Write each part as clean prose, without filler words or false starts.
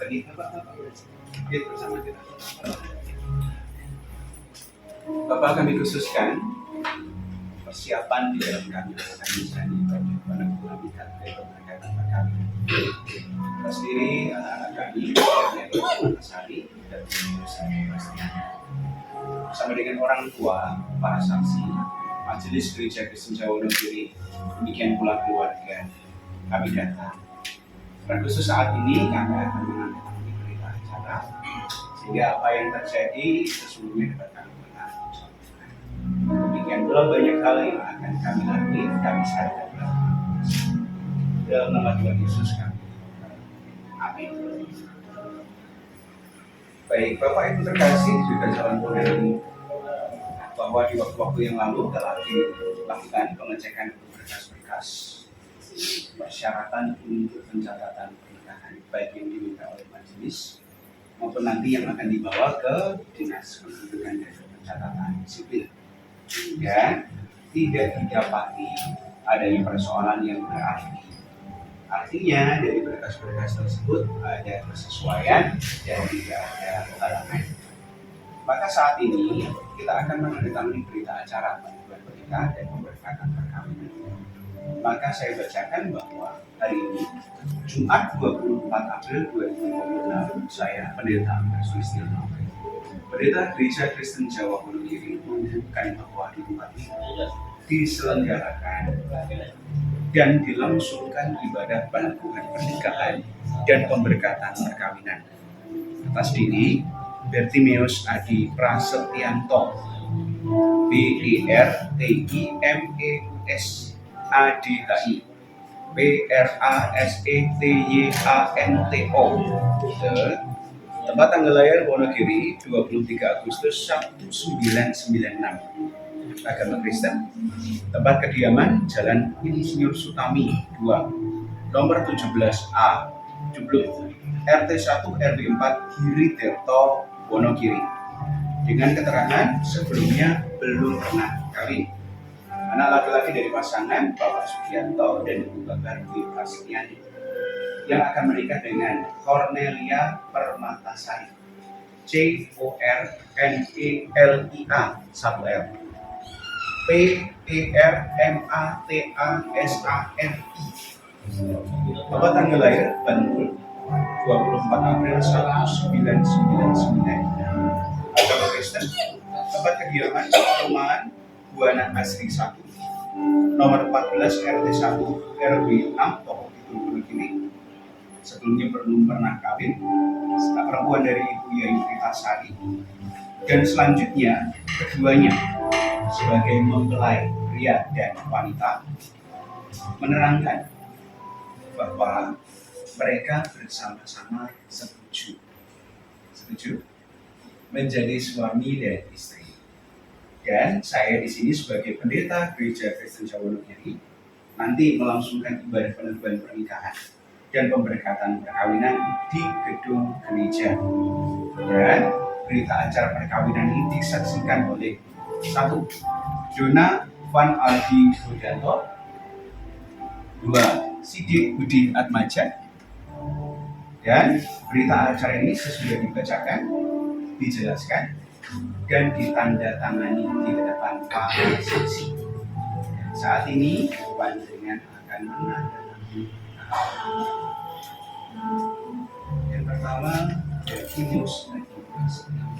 tadi Bapak bersama kita. Bapak kami khususkan persiapan di dalam kami akan menjadi bagi penanggulangan keberkatan kami. Kita sendiri anak-anak kami yaitu Antasari dan Sari bersama dengan orang tua, para saksi, Majelis Gereja Kristen Jawa Wonogiri, demikian pula keluarga kami datang. Dan khusus saat ini kami akan menandatangani berita acara sehingga apa yang terjadi sesungguhnya dapat kami benar. Demikian pula banyak hal yang akan kami latih, kami serahkan dalam nama Tuhan Yesus kami. Amin. Baik, Bapak Ibu terkasih, juga calon penghuni bahwa di waktu-waktu yang lalu telah dilakukan pengecekan berkas-berkas persyaratan untuk pencatatan pernikahan, baik yang diminta oleh majelis maupun nanti yang akan dibawa ke dinas kependudukan dan pencatatan sipil. Dan tidak didapati adanya persoalan yang berarti. Artinya dari berkas-berkas tersebut ada kesesuaian dan tidak ada halangan. Maka saat ini kita akan menandatangani berita acara pengajuan pernikahan dan pemberkatan perkawinan. Maka saya bacakan bahwa hari ini Jumat 24 April 2026 saya Pendeta Sulistiono, Pendeta Gereja Kristen Jawa Wonogiri, mengumumkan bahwa di tempat ini diselenggarakan dan dilangsungkan ibadah penangguhan pernikahan dan pemberkatan perkawinan atas diri Bertimius Adi Prasetyanto, BERTIMEUS ADHI PRASETYANTO, tempat tanggal lahir Wonogiri 23 Agustus 1996, agama Kristen, tempat kediaman Jalan Insinyur Sutami 2, nomor 17A, Jubluk, RT 1 RW 4 Giri Tirto, Wonogiri, dengan keterangan sebelumnya belum pernah kawin. Anak laki-laki dari pasangan Bapak Sugianto dan Ibu Babar Dwi Prasetyani yang akan menikah dengan Cornelia Permatasari, CORNELIA 1L, PERMATASARI, tempat tanggal lahir Bantul 24 April 1999, agama Kristen, tempat kediaman Perumahan Buana Asri 1, nomor 14 RT 1 RW 6 Toko Kidul Wonogiri. Sebelumnya belum pernah kawin, perempuan dari Ibu Yayu Ritasari, dan selanjutnya keduanya sebagai mempelai pria dan wanita menerangkan bahwa mereka bersama-sama setuju menjadi suami dan istri. Dan saya di sini sebagai pendeta Gereja Kristen Jawa Wonogiri nanti melangsungkan ibadah penangguhan pernikahan dan pemberkatan perkawinan di gedung gereja. Dan berita acara perkawinan ini disaksikan oleh 1. Dona Van Aldi Budanto, 2. Sidik Budi Atmaja. Dan berita acara ini sesudah dibacakan, dijelaskan, dan ditandatangani di hadapan para saksi. Saat ini panjenengan akan menandatangani. Yang pertama, Bertimius Adi Prasetyanto.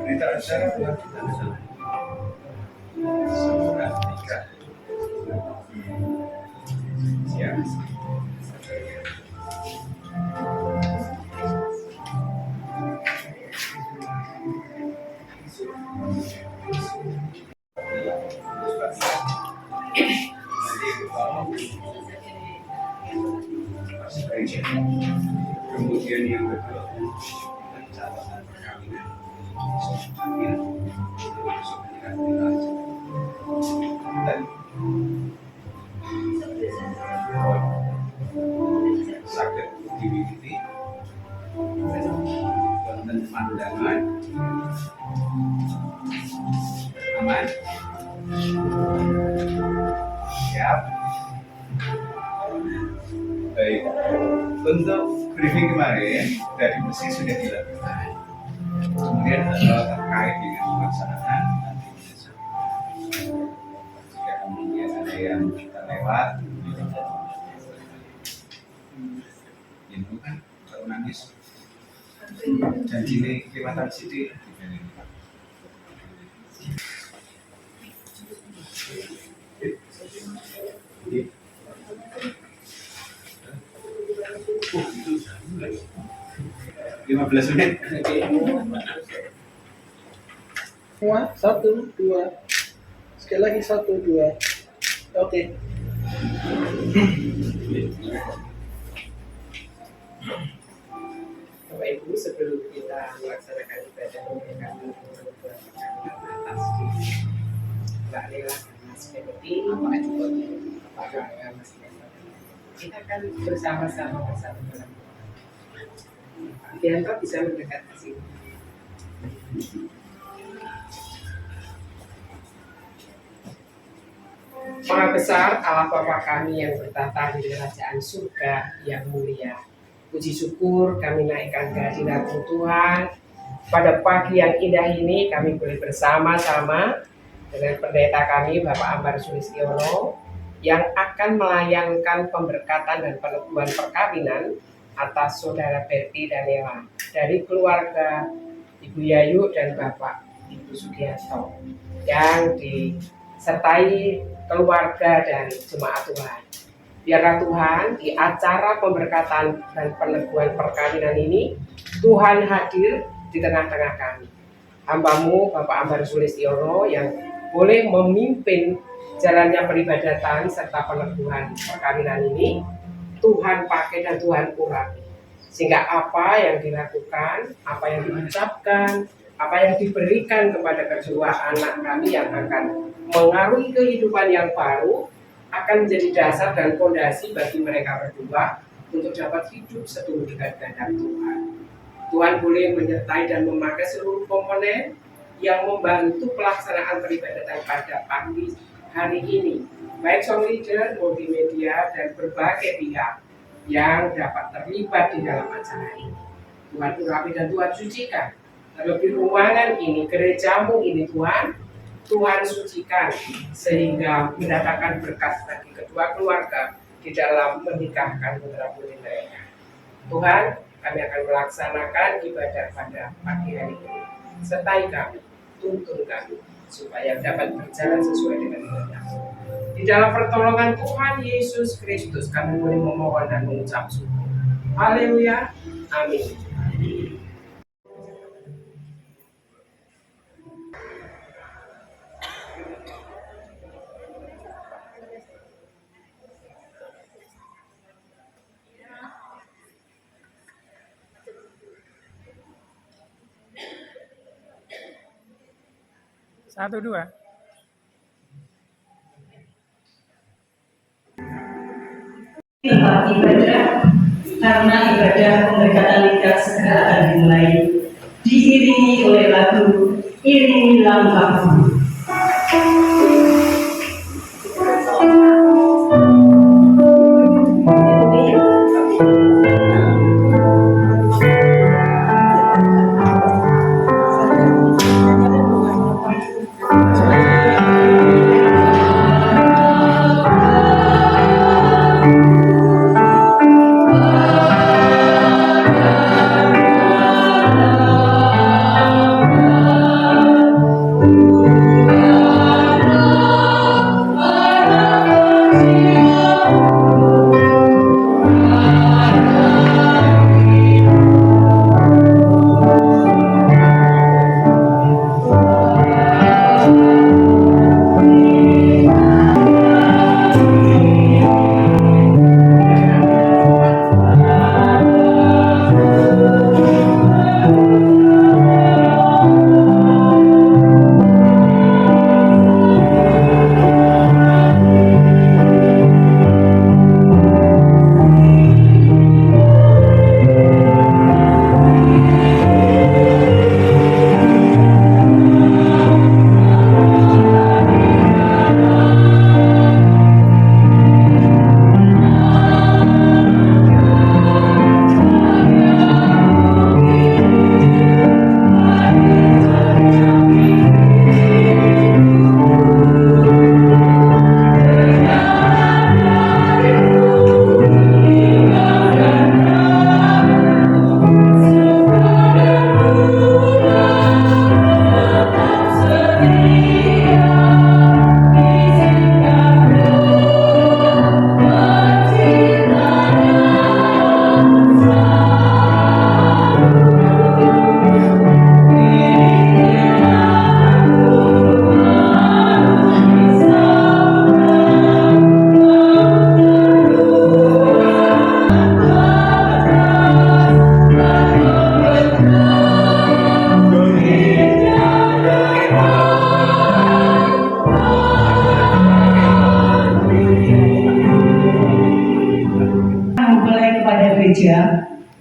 Berita acara pelantikan surat nikah. Siap. Kemudian yang kedua, catatan perkawinan. Masuk ke dan sakit diwiwiti wonten pandangan aman siap. Baik, untuk briefing kemarin dari Mesir sudah dilakukan. Kemudian terkait dengan pelaksanaan jika kemudian ada yang terlewat itu kan kalau nangis janji ini kelihatan sidik itu 15 menit. Semua, 1, 2. Sekali lagi 1, 2. Oke. Bapak Ibu, sebelum kita melaksanakan ibadah kami atas Mbak Lela dan Mas Kennedy, Pak Raya, Mas Kennedy, kita akan bersama-sama bersama dalam Dianto bisa mendekat ke sini. Maha besar Allah Bapa kami yang bertata di kerajaan surga yang mulia. Puji syukur kami naikkan kehadirat Tuhan. Pada pagi yang indah ini kami boleh bersama-sama dengan pendeta kami Bapak Ambar Sulistiono yang akan melayangkan pemberkatan dan peneguhan perkawinan atas saudara Berti dan Lela dari keluarga Ibu Yayu dan Bapak Ibu Sugiarto yang disertai keluarga dan jemaat Tuhan. Biarlah Tuhan di acara pemberkatan dan peneguhan perkawinan ini Tuhan hadir di tengah-tengah kami. Hamba-Mu Bapak Ambar Sulistiono yang boleh memimpin jalannya peribadatan serta peneguhan perkawinan ini Tuhan pakai dan Tuhan urapi, sehingga apa yang dilakukan, apa yang diucapkan, apa yang diberikan kepada kedua anak kami yang akan mengarungi kehidupan yang baru akan menjadi dasar dan fondasi bagi mereka berdua untuk dapat hidup sepenuh dekat kehendak Tuhan. Tuhan boleh menyertai dan memakai seluruh komponen yang membantu pelaksanaan peribadatan pada pagi hari ini, baik song leader, multimedia, dan berbagai pihak yang dapat terlibat di dalam acara ini. Tuhan urapi dan Tuhan sucikan. Terlebih ruangan ini, gerejamu ini Tuhan sucikan sehingga mendatangkan berkat bagi kedua keluarga di dalam menikahkan putra-putri mereka. Tuhan, kami akan melaksanakan ibadah pada pagi hari ini. Sertai kami, tuntun kami, supaya dapat berjalan sesuai dengan kehendak-Mu. Di dalam pertolongan Tuhan Yesus Kristus kami boleh memohon dan mengucap syukur. Haleluya. Amin. Satu, dua. Tempat ibadah, karena ibadah pemberkatan lidah segera akan dimulai, diiringi oleh lagu Iringi Langkahku.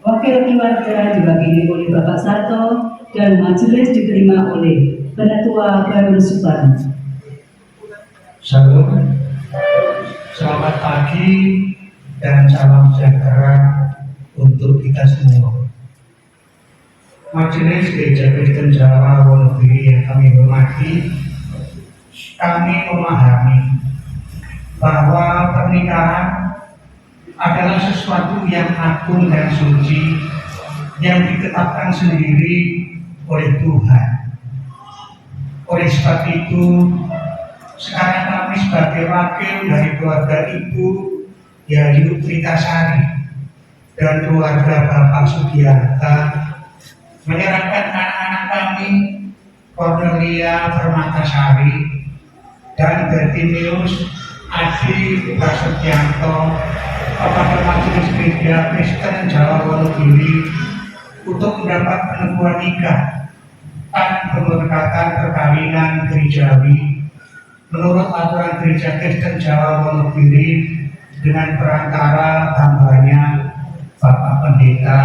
Wakil keluarga diwakili oleh Bapak Sarto dan majelis diterima oleh Penatua Barun Suparno. Salam, selamat pagi dan salam sejahtera untuk kita semua. Majelis Gereja Kristen Jawa Wonogiri yang kami hormati, kami memahami bahwa pernikahan adalah sesuatu yang agung dan suci yang ditetapkan sendiri oleh Tuhan. Oleh sebab itu, sekarang kami sebagai wakil dari keluarga Ibu Yayu Tritasari dan keluarga Bapak Sugiarta menyerahkan anak-anak kami Cornelia Permatasari, dan Bertimius Adi Prasetyanto kepada Majelis Gereja Kristen Jawa Wonogiri untuk mendapat peneguhan nikah dan pemberkatan perkawinan gerejawi menurut aturan Gereja Kristen Jawa Wonogiri dengan perantara hambanya Bapak Pendeta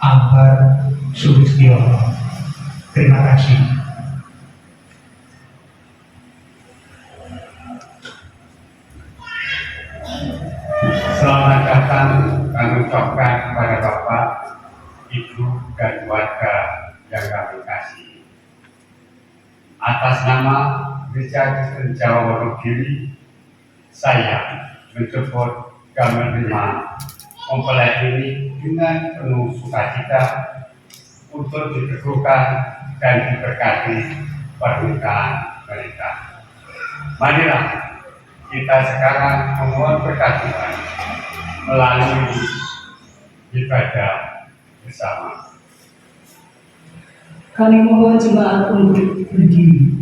Ambar Sulistyono. Terima kasih. Selamat datang kami ucapkan kepada Bapak, Ibu, dan keluarga yang kami kasih. Atas nama Gereja Kristen Jawa Wonogiri, saya menjemput dan menerima mempelai ini dengan penuh sukacita untuk diteguhkan dan diberkati pernikahan mereka. Marilah kita sekarang memohon berkat Tuhan melalui ibadah bersama. Kami mohon jemaat untuk berdiri.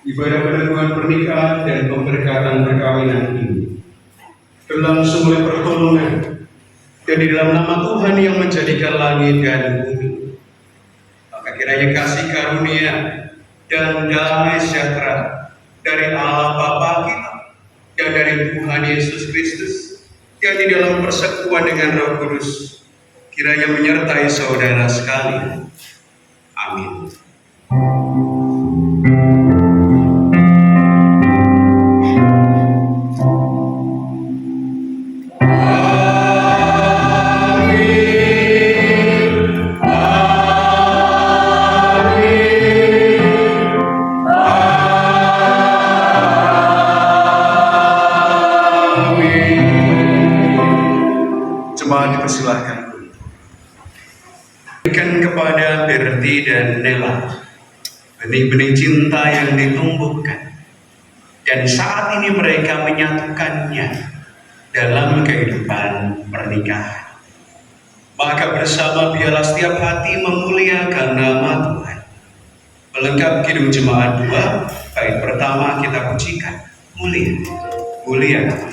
ibadah peneguhan pernikahan dan pemberkatan perkawinan ini dalam sumber pertolongan dan di dalam nama Tuhan yang menjadikan langit dan bumi. Maka kiranya kasih karunia dan damai sejahtera dari Allah Bapa kita dan dari Tuhan Yesus Kristus yang di dalam persekutuan dengan Roh Kudus kiranya menyertai saudara sekalian. Amin. Jemaat dipersilahkan berikan kepada Berti dan Nela benih-benih cinta yang ditumbuhkan, dan saat ini mereka menyatukannya dalam kehidupan pernikahan. Maka bersama biarlah setiap hati memuliakan nama Tuhan. Melengkapi Kidung Jemaat 2, bait pertama kita pujikan, mulia, mulia nama.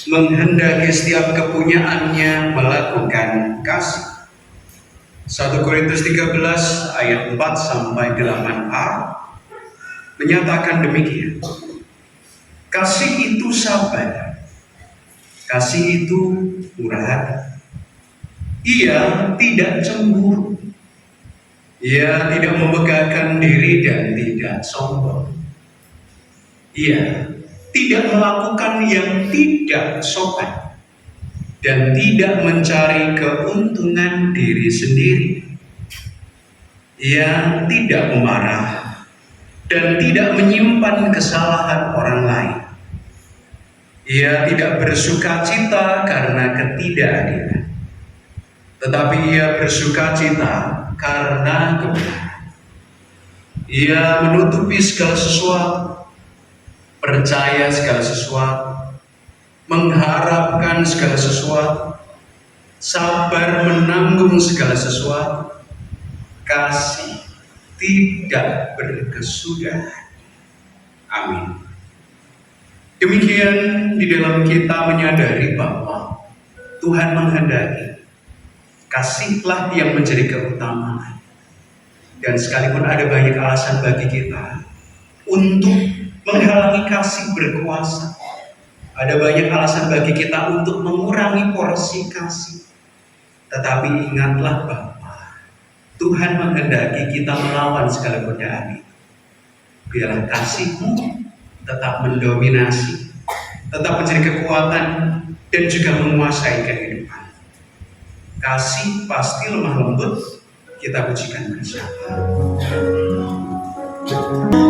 Menghendaki setiap kepunyaannya melakukan kasih. 1 Korintus 13 ayat 4 sampai 8a menyatakan demikian. Kasih itu sabar, kasih itu murah hati. Ia tidak cemburu, ia tidak membanggakan diri dan tidak sombong. Ia tidak melakukan yang tidak sopan dan tidak mencari keuntungan diri sendiri. Ia tidak memarah dan tidak menyimpan kesalahan orang lain. Ia tidak bersukacita karena ketidakadilan, tetapi ia bersukacita karena kebenaran. Ia menutupi segala sesuatu, percaya segala sesuatu, mengharapkan segala sesuatu, sabar menanggung segala sesuatu, kasih tidak berkesudahan. Amin. Demikian di dalam kita menyadari bahwa Tuhan menghendaki kasihlah yang menjadi keutamaan. Dan sekalipun ada banyak alasan bagi kita untuk menghalangi kasih berkuasa, ada banyak alasan bagi kita untuk mengurangi porsi kasih, tetapi ingatlah bahwa Tuhan menghendaki kita melawan segala godaan itu. Biarlah kasih-Mu tetap mendominasi, tetap menjadi kekuatan dan juga menguasai kehidupan. Kasih pasti lemah lembut, kita pujikan bersama. Kasih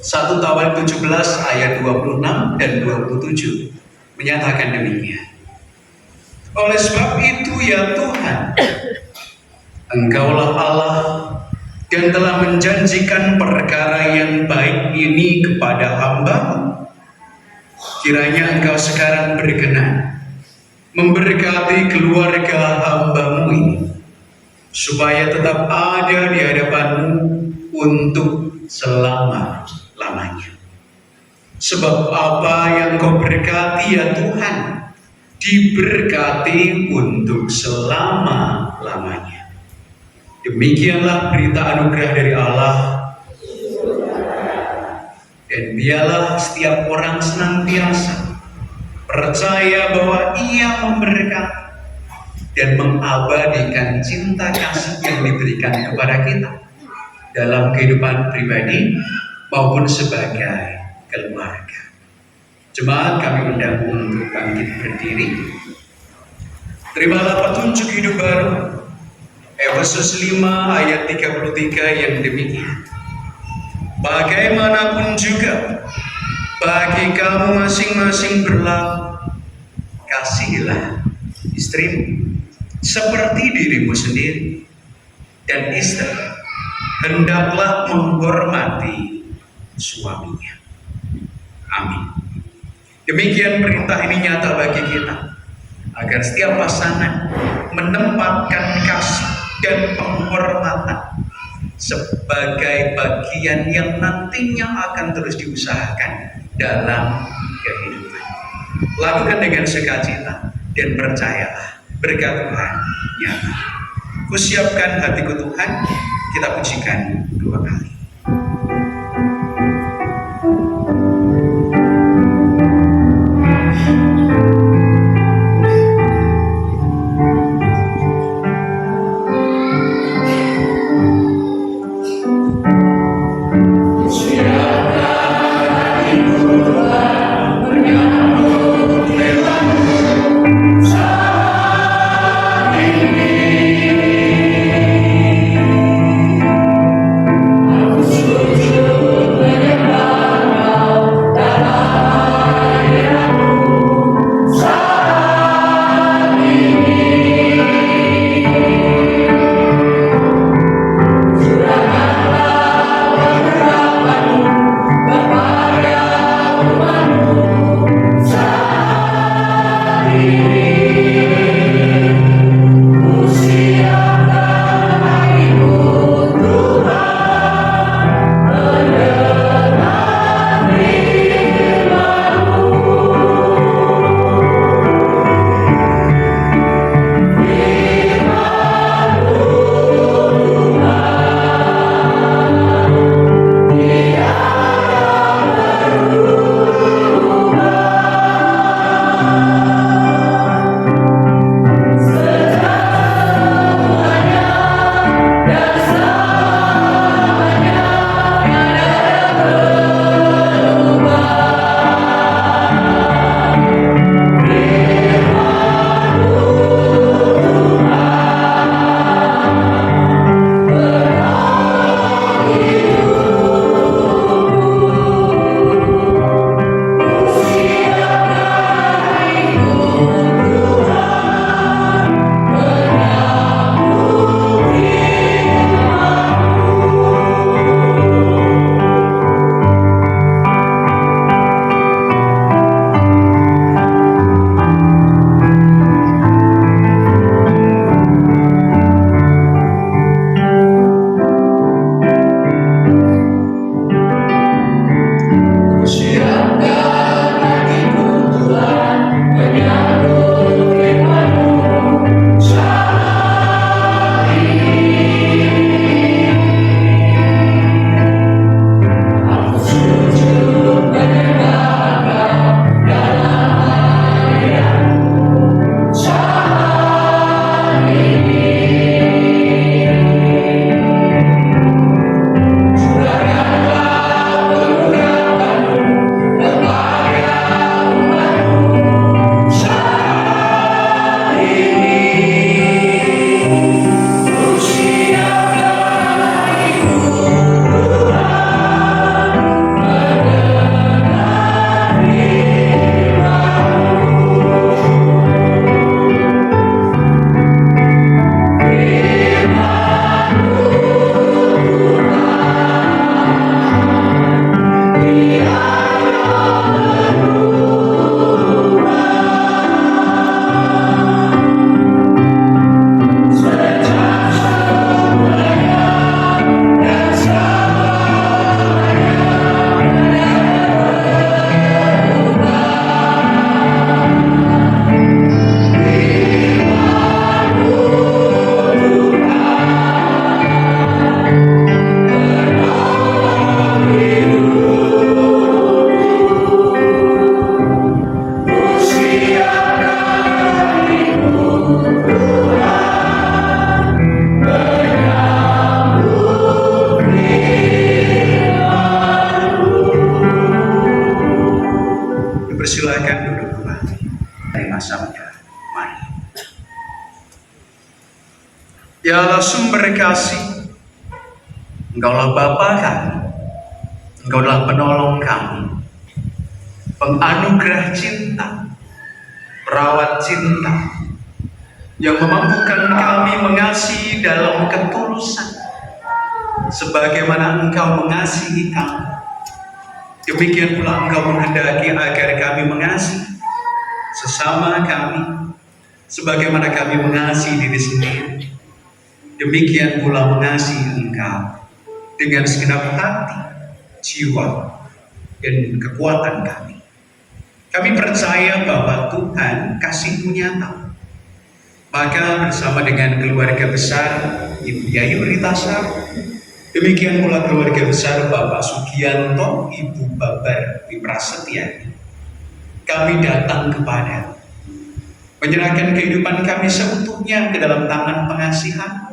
1 Tawarik 17 ayat 26 dan 27 menyatakan demikian. Oleh sebab itu ya Tuhan, Engkaulah Allah dan telah menjanjikan perkara yang baik ini kepada hamba-Mu. Kiranya Engkau sekarang berkenan memberkati keluarga hamba-Mu ini, supaya tetap ada di hadapan-Mu untuk selama-lamanya. Sebab apa yang Kau berkati ya Tuhan, diberkati untuk selama-lamanya. Demikianlah berita anugerah dari Allah, dan biarlah setiap orang senantiasa percaya bahwa Ia memberkati dan mengabadikan cinta kasih yang diberikan kepada kita dalam kehidupan pribadi maupun sebagai keluarga. Jemaat, kami undang untuk bangkit berdiri. Terimalah petunjuk hidup baru Efesus 5 ayat 33 yang demikian. Bagaimanapun juga bagi kamu masing-masing berlaku, kasihilah istrimu seperti dirimu sendiri, dan istri hendaklah menghormati suaminya. Amin. Demikian perintah ini nyata bagi kita, agar setiap pasangan menempatkan kasih dan penghormatan sebagai bagian yang nantinya akan terus diusahakan dalam kehidupan. Lakukan dengan sukacita dan percayalah berkat Tuhan nyata. Kusiapkan hatiku Tuhan, kita pujikan 2 kali. Aku Persilakan duduk kembali. Terima sabda. Mari. Ya Allah sumber kasih, Engkaulah Bapa kami, Engkaulah penolong kami, penganugerah cinta, perawat cinta, yang memampukan kami mengasihi dalam ketulusan, sebagaimana Engkau mengasihi kami. Demikian pula Engkau menghendaki agar kami mengasihi sesama kami, sebagaimana kami mengasihi diri sendiri. Demikian pula mengasihi Engkau dengan segenap hati, jiwa, dan kekuatan kami. Kami percaya bahwa Tuhan kasih-Mu nyata. Maka bersama dengan keluarga besar Ibu Yayu Ritasar, demikian pula keluarga besar Bapak Sugianto, Ibu Babar Wiprasetyani, kami datang kepada menyerahkan kehidupan kami seutuhnya ke dalam tangan pengasihan.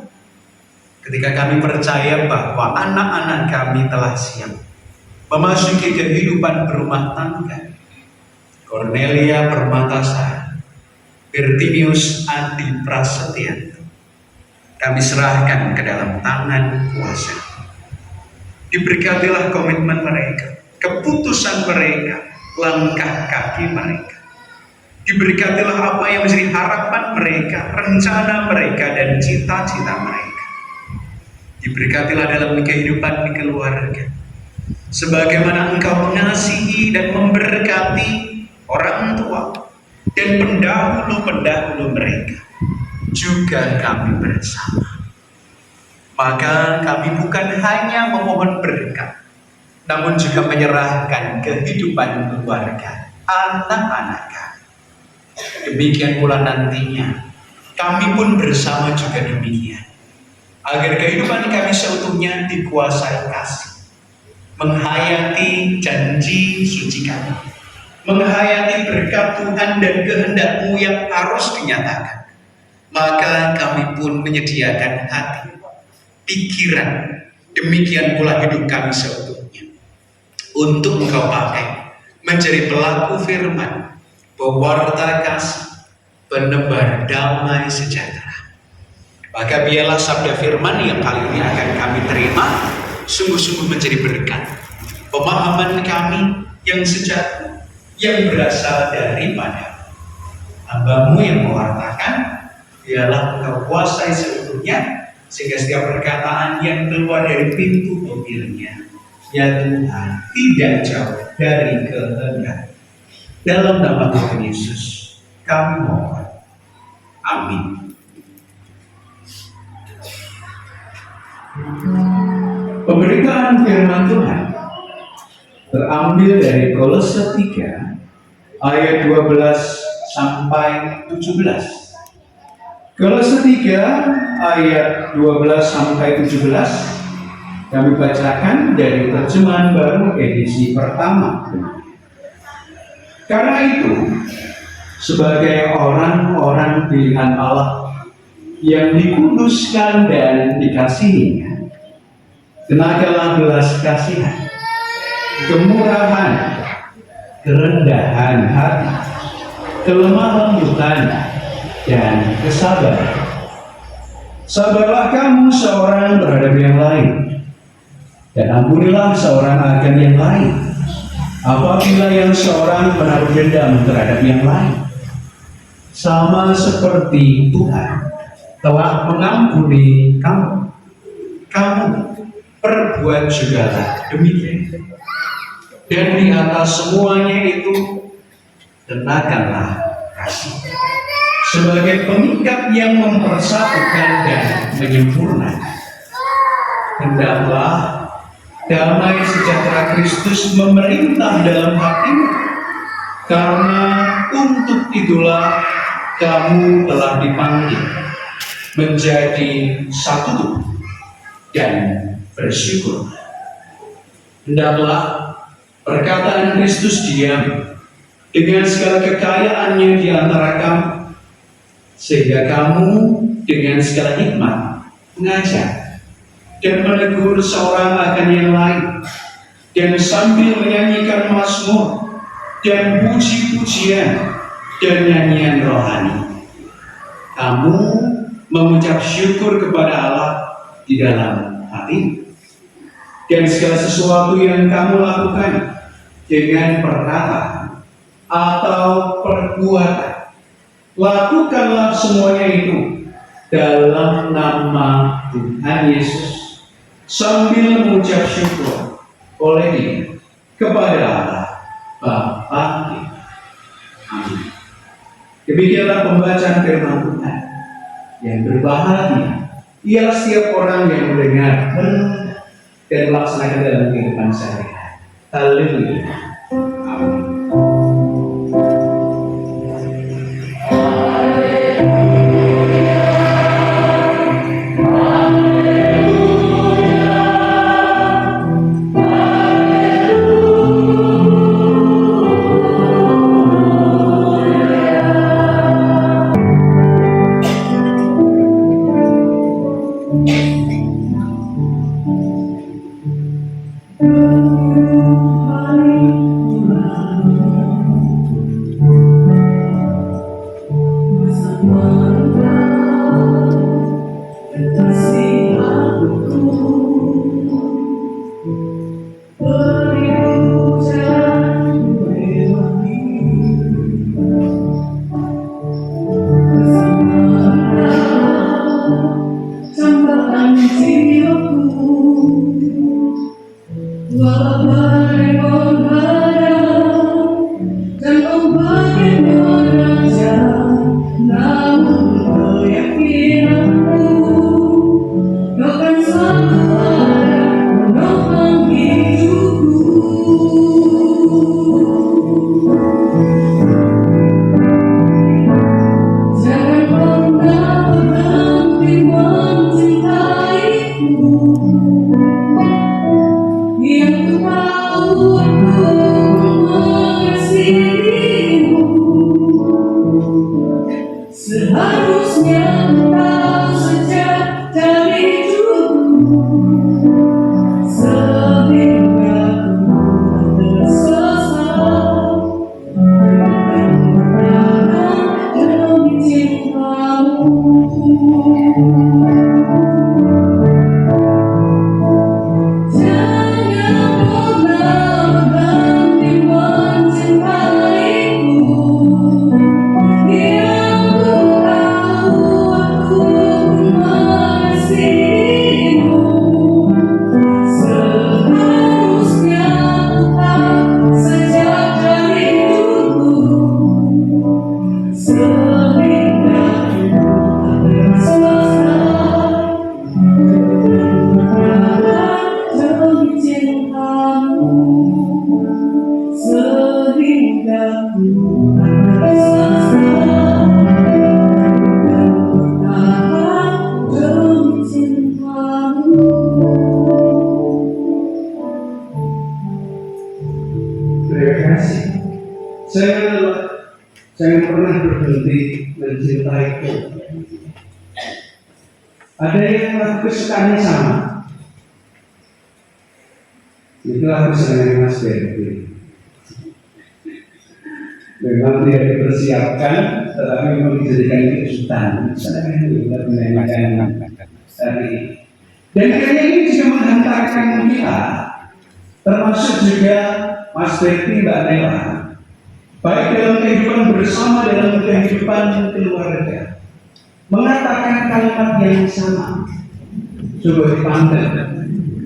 Ketika kami percaya bahwa anak-anak kami telah siap memasuki kehidupan berumah tangga, Cornelia Permatasari, Bertimius Adi Prasetyanto, kami serahkan ke dalam tangan kuasa. Diberkatilah komitmen mereka, keputusan mereka, langkah kaki mereka. Diberkatilah apa yang menjadi harapan mereka, rencana mereka, dan cita-cita mereka. Diberkatilah dalam kehidupan di keluarga, sebagaimana Engkau mengasihi dan memberkati orang tua dan pendahulu-pendahulu mereka, juga kami bersama. Maka kami bukan hanya memohon berkat, namun juga menyerahkan kehidupan keluarga, anak-anak kami. Demikian pula nantinya, kami pun bersama juga demikian, agar kehidupan kami seutuhnya dikuasai kasih, menghayati janji suci kami, menghayati berkat Tuhan dan kehendak-Mu yang harus dinyatakan. Maka kami pun menyediakan hati, pikiran, demikian pula hidup kami seutuhnya untuk Engkau pakai menjadi pelaku firman, pewarta kasih, penebar damai sejahtera. Maka biarlah sabda firman yang kali ini akan kami terima sungguh-sungguh menjadi berkat, pemahaman kami yang sejati, yang berasal daripada hamba-Mu yang mewartakan. Biarlah Engkau kuasai seutuhnya, sehingga setiap perkataan yang keluar dari pintu bibirnya, ya Tuhan, tidak jauh dari kehendak. Dalam nama Tuhan Yesus kami mohon. Amin. Pemberitaan firman Tuhan terambil dari Kolose 3 ayat 12 sampai 17. Kolose 3 ayat 12 sampai 17 kami bacakan dari terjemahan baru edisi pertama. Karena itu, sebagai orang-orang pilihan Allah yang dikuduskan dan dikasihinya, kenakalah belas kasihan, kemurahan, kerendahan hati, kelemah lembutan, dan kesabaran. Sabarlah kamu seorang terhadap yang lain, dan ampunilah seorang akan yang lain, apabila yang seorang menaruh dendam terhadap yang lain, sama seperti Tuhan telah mengampuni kamu. Kamu perbuat jugalah demikian. Dan di atas semuanya itu kenakanlah kasih sebagai pengikat yang mempersatukan dan menyempurnakan. Hendaklah damai sejahtera Kristus memerintah dalam hatimu, karena untuk itulah kamu telah dipanggil menjadi satu tubuh dan bersyukur. Hendaklah perkataan Kristus diam dengan segala kekayaannya di antara kamu, sehingga kamu dengan segala hikmat mengajar dan menegur seorang akan yang lain, dan sambil menyanyikan mazmur dan puji-pujian dan nyanyian rohani, kamu mengucap syukur kepada Allah di dalam hati. Dan segala sesuatu yang kamu lakukan dengan perkataan atau perbuatan, lakukanlah semuanya itu dalam nama Tuhan Yesus, sambil mengucap syukur oleh Dia kepada Allah Bapa kita. Amin. Demikianlah pembacaan firman Tuhan. Yang berbahagia ialah setiap orang yang mendengar dan melaksanakan dalam kehidupan sehari-hari. Haleluya. Amin. Jangan pernah berhenti mencintai Tuhan. Ada yang lagu kesukaannya sama. Itu aku senang Mas Berti. Memang tidak dipersiapkan, tetapi memang dijadikan kejutan. Saya juga menanyakan tadi. Dan kayaknya ini juga menghantarkan kita, termasuk juga Mas Berti, Mbak Nela. Baik dalam kehidupan bersama, dalam kehidupan keluarga, mengatakan kalimat yang sama. Coba dipandang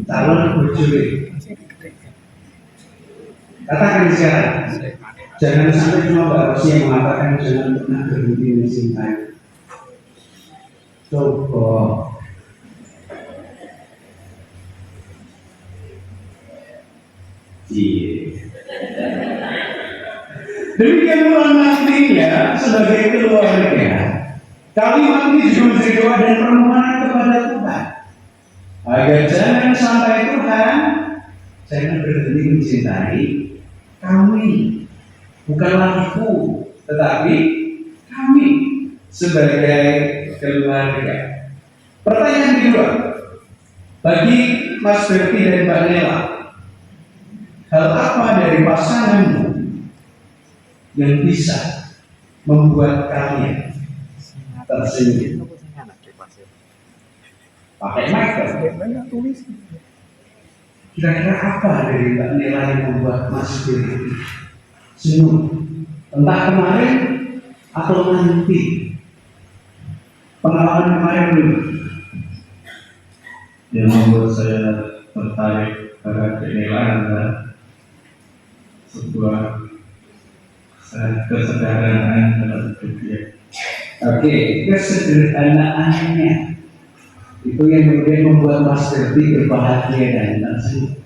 calon bujuri. Katakan sekarang. Jangan sampai cuma Mbak Rosi yang mengatakan jangan pernah berhenti mencintai. Coba. Iya. Demikian pula nantinya sebagai keluarga, kalimat ini juga menjadi doa dan permohonan kepada Tuhan agar jangan sampai Tuhan jangan berhenti mencintai kami, bukanlah aku, tetapi kami sebagai keluarga. Pertanyaan kedua, bagi Mas Berti dan Mbak Nela, hal apa dari pasanganmu yang bisa membuat kalian tersenyum? Pakai mic. Kira-kira apa dari Mbak Nela yang membuat Mas Berti senyum? Entah kemarin atau nanti. Pengalaman kemarin dulu yang membuat saya tertarik pada Nela adalah sebuah kesederhanaan dalam hidup dia. Oke, kesederhanaannya itu yang kemudian membuat Mas Berti berbahagia dan tersenyum.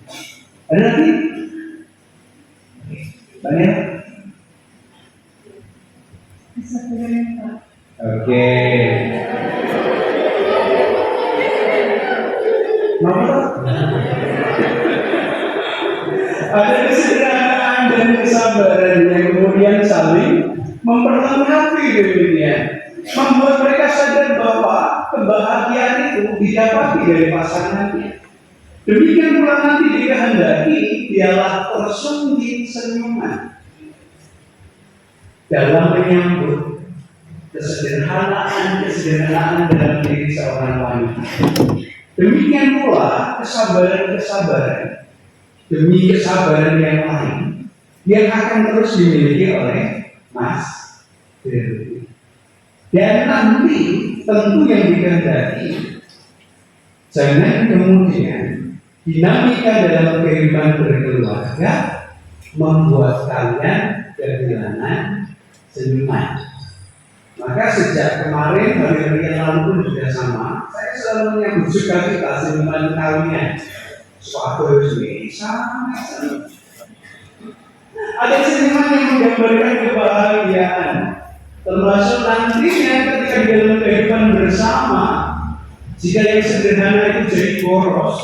Ada lagi? Banyak? Oke. Ada kesederhanaan dan kesabaran yang kemudian saling memperlengkapi dirinya, membuat mereka sadar bahwa kebahagiaan itu didapati dari pasangannya. Demikian pula nanti dikehendaki dialah tersungging senyuman dalam menyambut kesederhanaan dalam diri seorang wanita. Demikian pula kesabaran demi kesabaran yang lain yang akan terus dimiliki oleh Mas Berti. Dan nanti tentu yang dikehendaki jangan kemudian dinamika dalam kehidupan berkeluarga membuat kalian kehilangan senyuman. Maka sejak kemarin hari-hari yang lalu pun juga sama, saya selalu menyambut sukacita senyuman kalian. Suatu bisa. Ada senyuman yang menggambarkan kebahagiaan, termasuk nantinya ketika di dalam kehidupan bersama, jika yang sederhana itu jadi boros,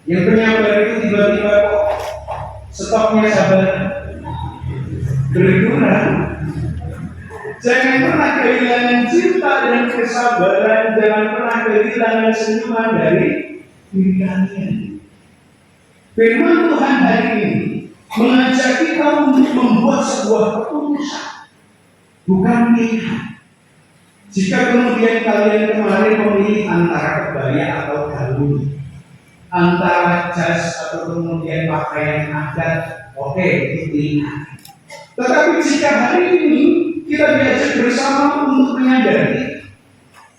yang penyabar itu tiba-tiba kok stoknya sabar berkurang. Jangan pernah kehilangan cinta dan kesabaran, jangan pernah kehilangan senyuman dari diri kalian. Firman Tuhan hari ini mengajak kita untuk membuat sebuah keputusan, bukan pilihan. Jika kemudian kalian kemarin memilih antara kebaya atau gaun, antara jas atau kemudian pakaian adat, oke, itu pilihan. Tetapi jika hari ini kita diajak bersama untuk menyadari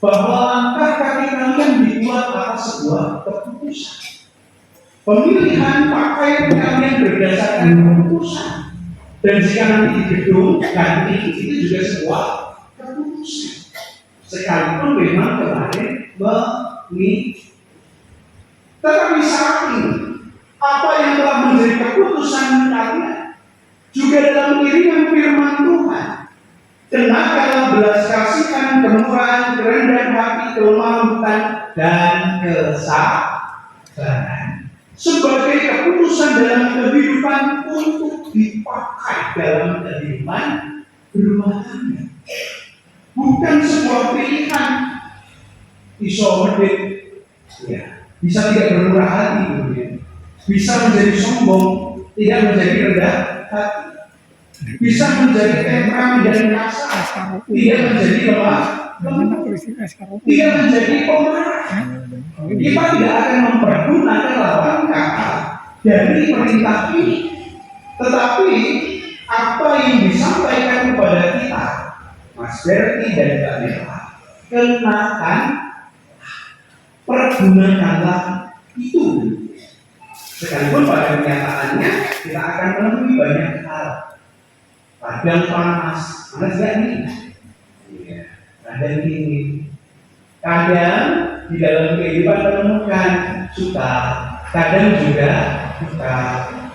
bahwa langkah kaki kalian dibuat atas sebuah keputusan. Pemilihan pakaian kalian berdasarkan keputusan. Dan jika nanti di gedung ganti itu juga sebuah keputusan. Sekalipun memang kemarin memilih. Tetapi saat ini apa yang telah menjadi keputusan kalian juga dalam iringan firman Tuhan. Kenakalah belas kasihan, kemurahan, kerendahan hati, kelemah lembutan, dan kesabaran sebagai keputusan dalam kehidupan untuk dipakai dalam kehidupan berumah tangga. Bukan sebuah pilihan isomedit, ya, bisa tidak bermurah hati kemudian, bisa menjadi sombong, tidak menjadi rendah hati, bisa menjadi temperamen dan kasar, tidak menjadi lemah lembut, tidak menjadi pemarah. Kita tidak akan mempergunakan lawan kata dari perintah ini, tetapi apa yang disampaikan kepada kita, Mas Berti dan Mbak Nela, kenakan, pergunakanlah itu Sekalipun pada kenyataannya kita akan menemui banyak hal. Kadang panas, panas gak nih? Iya. Kadang dingin. Kadang di dalam kehidupan menemukan suka, kadang juga duka.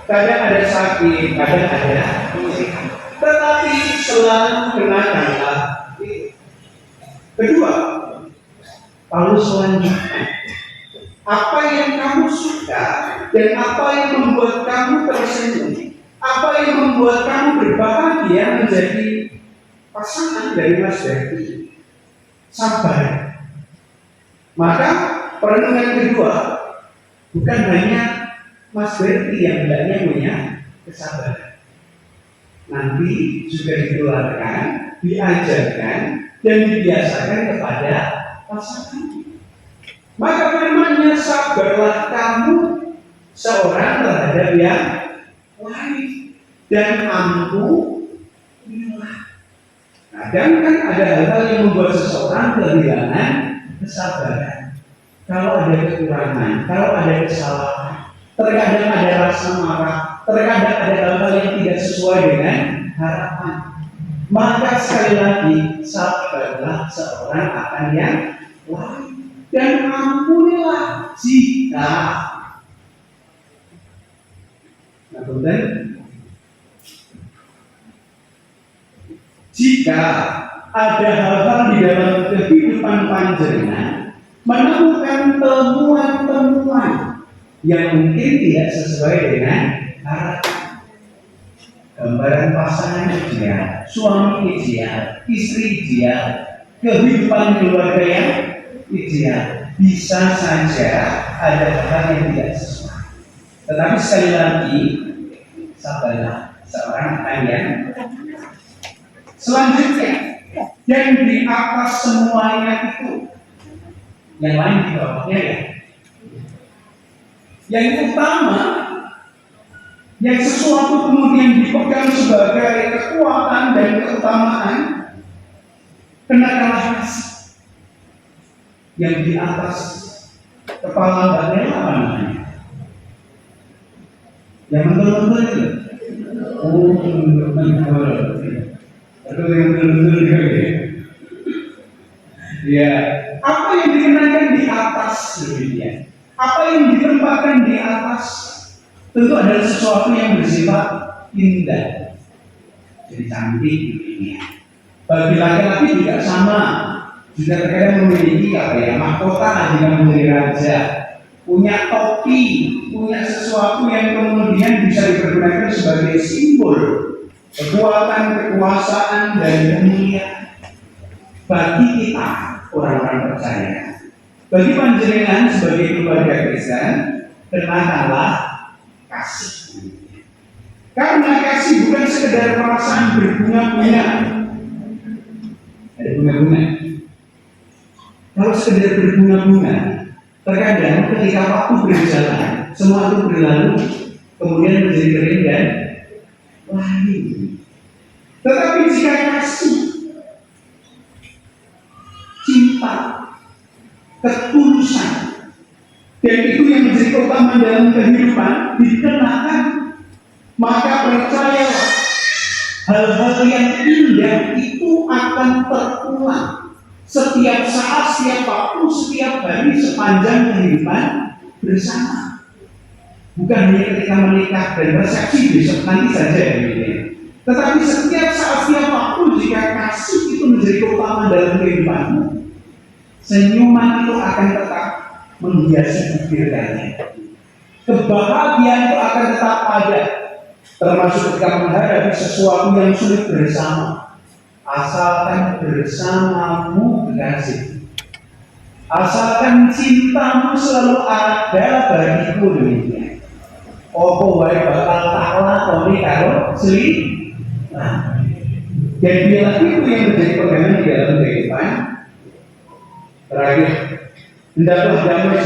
Kadang ada sakit, kadang ada musik. Tetapi selalu kenakanlah itu. Kedua, Paulus selanjutnya, apa yang kamu suka dan apa yang membuat kamu tersenyum, apa yang membuat kamu berbahagia menjadi pasangan dari Mas Berti, sabar. Maka perenungan kedua, bukan hanya Mas Berti yang hendaknya punya kesabaran, nanti juga ditularkan, diajarkan, dan dibiasakan kepada pasangan. Maka firman-Nya, sabarlah kamu seorang terhadap yang lain dan ampunilah. Kadang kan ada hal-hal yang membuat seseorang kehilangan kesabaran. Kalau ada kekurangan, kalau ada kesalahan, terkadang ada rasa marah, terkadang ada hal-hal yang tidak sesuai dengan harapan. Maka sekali lagi, sabarlah seorang akan yang lain dan ampunilah jika ada hal-hal di dalam kehidupan panjenengan menemukan temuan-temuan yang mungkin tidak sesuai dengan harapan. Gambaran pasangan ideal, suami ideal, istri ideal, kehidupan keluarga yang ideal, bisa saja ada hal yang tidak sesuai. Tetapi sekali lagi, sabarlah seorang akan yang selanjutnya, yang di atas semuanya itu, yang lain di bawahnya ya. Yang utama, yang sesuatu kemudian dipegang sebagai kekuatan dan keutamaan, kenakanlah kasih. Yang di atas kepala Mbak Nela apa namanya? Yang betul-betul itu? Oh, betul-betul. Betul yang betul-betul juga ya. Ya, apa yang dikenakan di atas demikian? Apa yang ditempatkan di atas? Tentu adalah sesuatu yang bersifat indah, jadi cantik dunia. Bagi laki-laki tidak sama, juga terkadang memiliki mahkota jika menjadi raja, punya topi, punya sesuatu yang kemudian bisa dipergunakan sebagai simbol kekuatan, kekuasaan, dan kemuliaan. Bagi kita orang-orang percaya, bagi panjenengan sebagai keluarga Kristen, kenakanlah kasih. Karena kasih bukan sekedar perasaan berbunga-bunga. Ada bunga-bunga. Kalau sekedar berbunga-bunga, terkadang ketika waktu berjalan, semua itu berlalu, kemudian menjadi kering dan layu. Tetapi jika kasih, cinta, ketulusan, dan itu yang menjadi keutamaan dalam kehidupan dikenakan, maka percayalah hal-hal yang indah itu akan terulang setiap saat, setiap waktu, setiap hari sepanjang kehidupan bersama. Bukan hanya ketika menikah dan resepsi besok nanti saja ya, tetapi setiap saat, setiap waktu, jika kasih itu menjadi keutamaan dalam kehidupanmu, senyuman itu akan tetap menghiasi bibir kalian. Kebahagiaan itu akan tetap ada, termasuk ketika menghadapi sesuatu yang sulit bersama. Asalkan bersamamu kekasih, asalkan cintamu selalu ada bagiku demikian. Opo wae bakal tak lakoni karo selingkuh. Dan biarlah itu yang menjadi pegangan di dalam kehidupan. Terakhir, hendaklah damai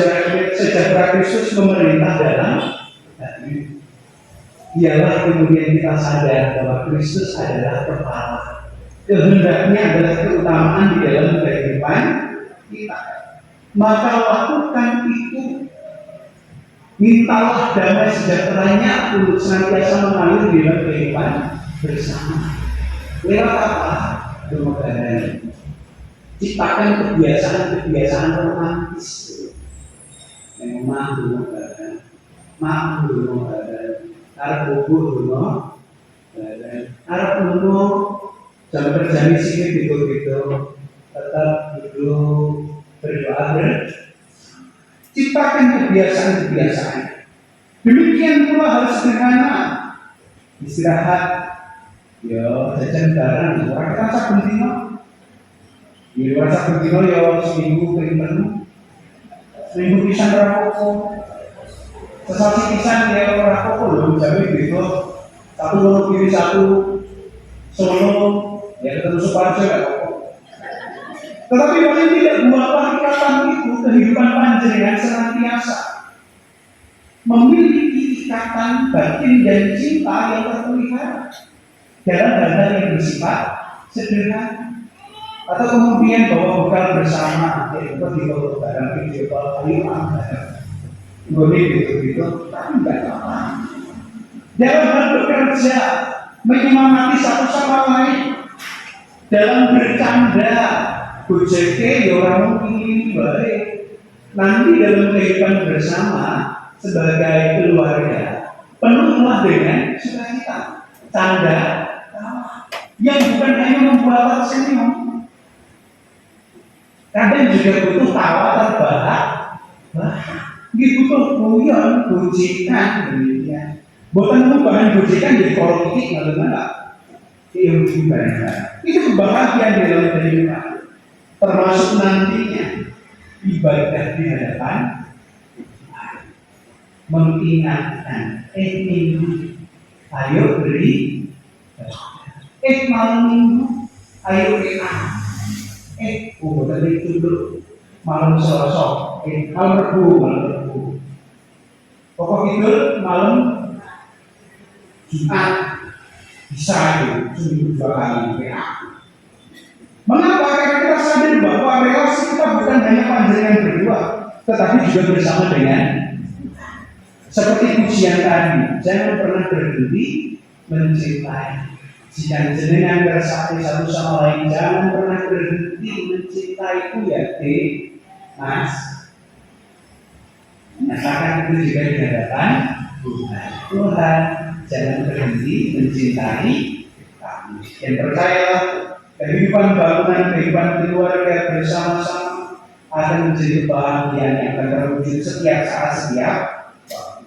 sejahtera Kristus memerintah dalam hati. Biarlah kemudian kita sadar bahwa Kristus adalah kepala. Kehendaknya adalah keutamaan di dalam kehidupan kita. Maka lakukan itu. Mintalah damai sejahteranya untuk senantiasa mengalir di dalam kehidupan bersama. Lewat apa? Bermegah. Ciptakan kebiasaan-kebiasaan romantis. Memang bermegah. Maaf bermegah. Arep bubur bermegah. Arep lunga jam kerja sini gitu-gitu. Tetap duduk berdoa. Ciptakan kebiasaan-kebiasaan. Demikian pula hal sederhana. Istirahat. Ya, jajan barang. Orang kita sak bendino. Ya, orang sak bendino ya seminggu pengen. Seminggu pisan rapopo. Sesasi pisan ya rapopo lho, jamin gitu. Satu mau pilih satu Solo, ya ketemu Suparjo gak apa-apa. Tetapi paling tidak buatlah ikatan itu kehidupan panjenengan senantiasa memiliki ikatan batin dan cinta yang terpelihara dalam hal-hal yang bersifat sederhana. Atau kemudian bawa bekal bersama, yaitu di foto barang video call kelima, boleh gitu-gitu, tapi nggak apa-apa. Dalam hal bekerja, menyemangati satu sama lain, dalam bercanda, bojeke ya orang ini baik. Nanti dalam kehidupan bersama sebagai keluarga, penuhlah dengan sukacita, canda, yang bukan hanya membuat senyum. Kadang juga butuh tawa terbahak, gitu tuh guyon, gojekan, demikian. Bukan bahan gojekan jadi politik, nggak? Itu kebahagiaan dalam kehidupan, termasuk nantinya ibadah di hadapan, mengingatkan, minggu, ayo beri, malam minggu, ayo bukan itu dulu, malam Selasa, malam Rabu, pokok itu malam Jumat bisa itu 2 kali ya. Mengapa? Karena kita sadar bahwa relasi kita bukan hanya panjenengan berdua, tetapi juga bersama dengan seperti pujian tadi. Jangan pernah berhenti mencintai. Jika jenengan bersatu satu sama lain, jangan pernah berhenti mencintaiku ya, Mas. Nyatakan itu juga di hadapan Tuhan. Jangan berhenti mencintai kami. Dan percayalah, kehidupan bangunan, kehidupan keluarga bersama-sama akan menjadi kebahagiaan yang akan terwujud setiap saat, setiap waktu.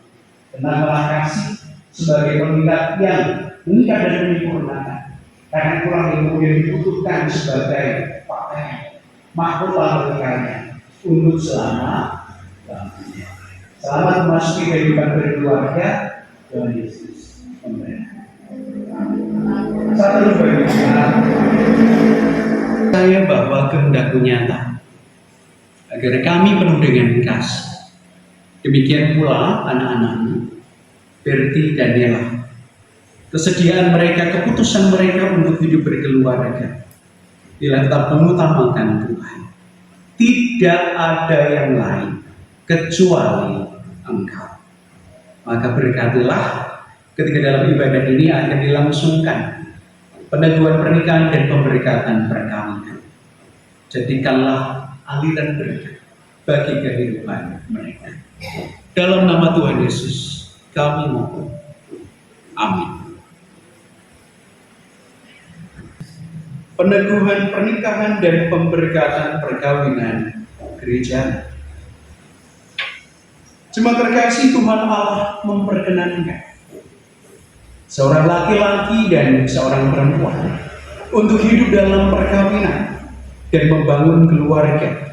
Kenanglah kasih sebagai pengikat yang mengikat dan menyempurnakan. Karena kurang yang kemudian dibutuhkan sebagai pakaian makhluk berkarya untuk selama-lamanya. Selamat memasuki kehidupan berkeluarga Tuhan Yesus. Amin. Satu bagi saya bahwa kehendakku nyata agar kami penuh dengan kasih. Demikian pula anak-anakmu, Berti dan Nela. Kesediaan mereka, keputusan mereka untuk hidup berkeluarga bila tetap mengutamakan Tuhan. Tidak ada yang lain kecuali Engkau. Maka berkatilah ketika dalam ibadah ini akan dilangsungkan peneguhan pernikahan dan pemberkatan perkawinan. Jadikanlah aliran berkat bagi kehidupan mereka. Dalam nama Tuhan Yesus kami mohon. Amin. Peneguhan pernikahan dan pemberkatan perkawinan gereja. Jemaat terkasih, Tuhan Allah memperkenankan seorang laki-laki dan seorang perempuan untuk hidup dalam perkawinan dan membangun keluarga.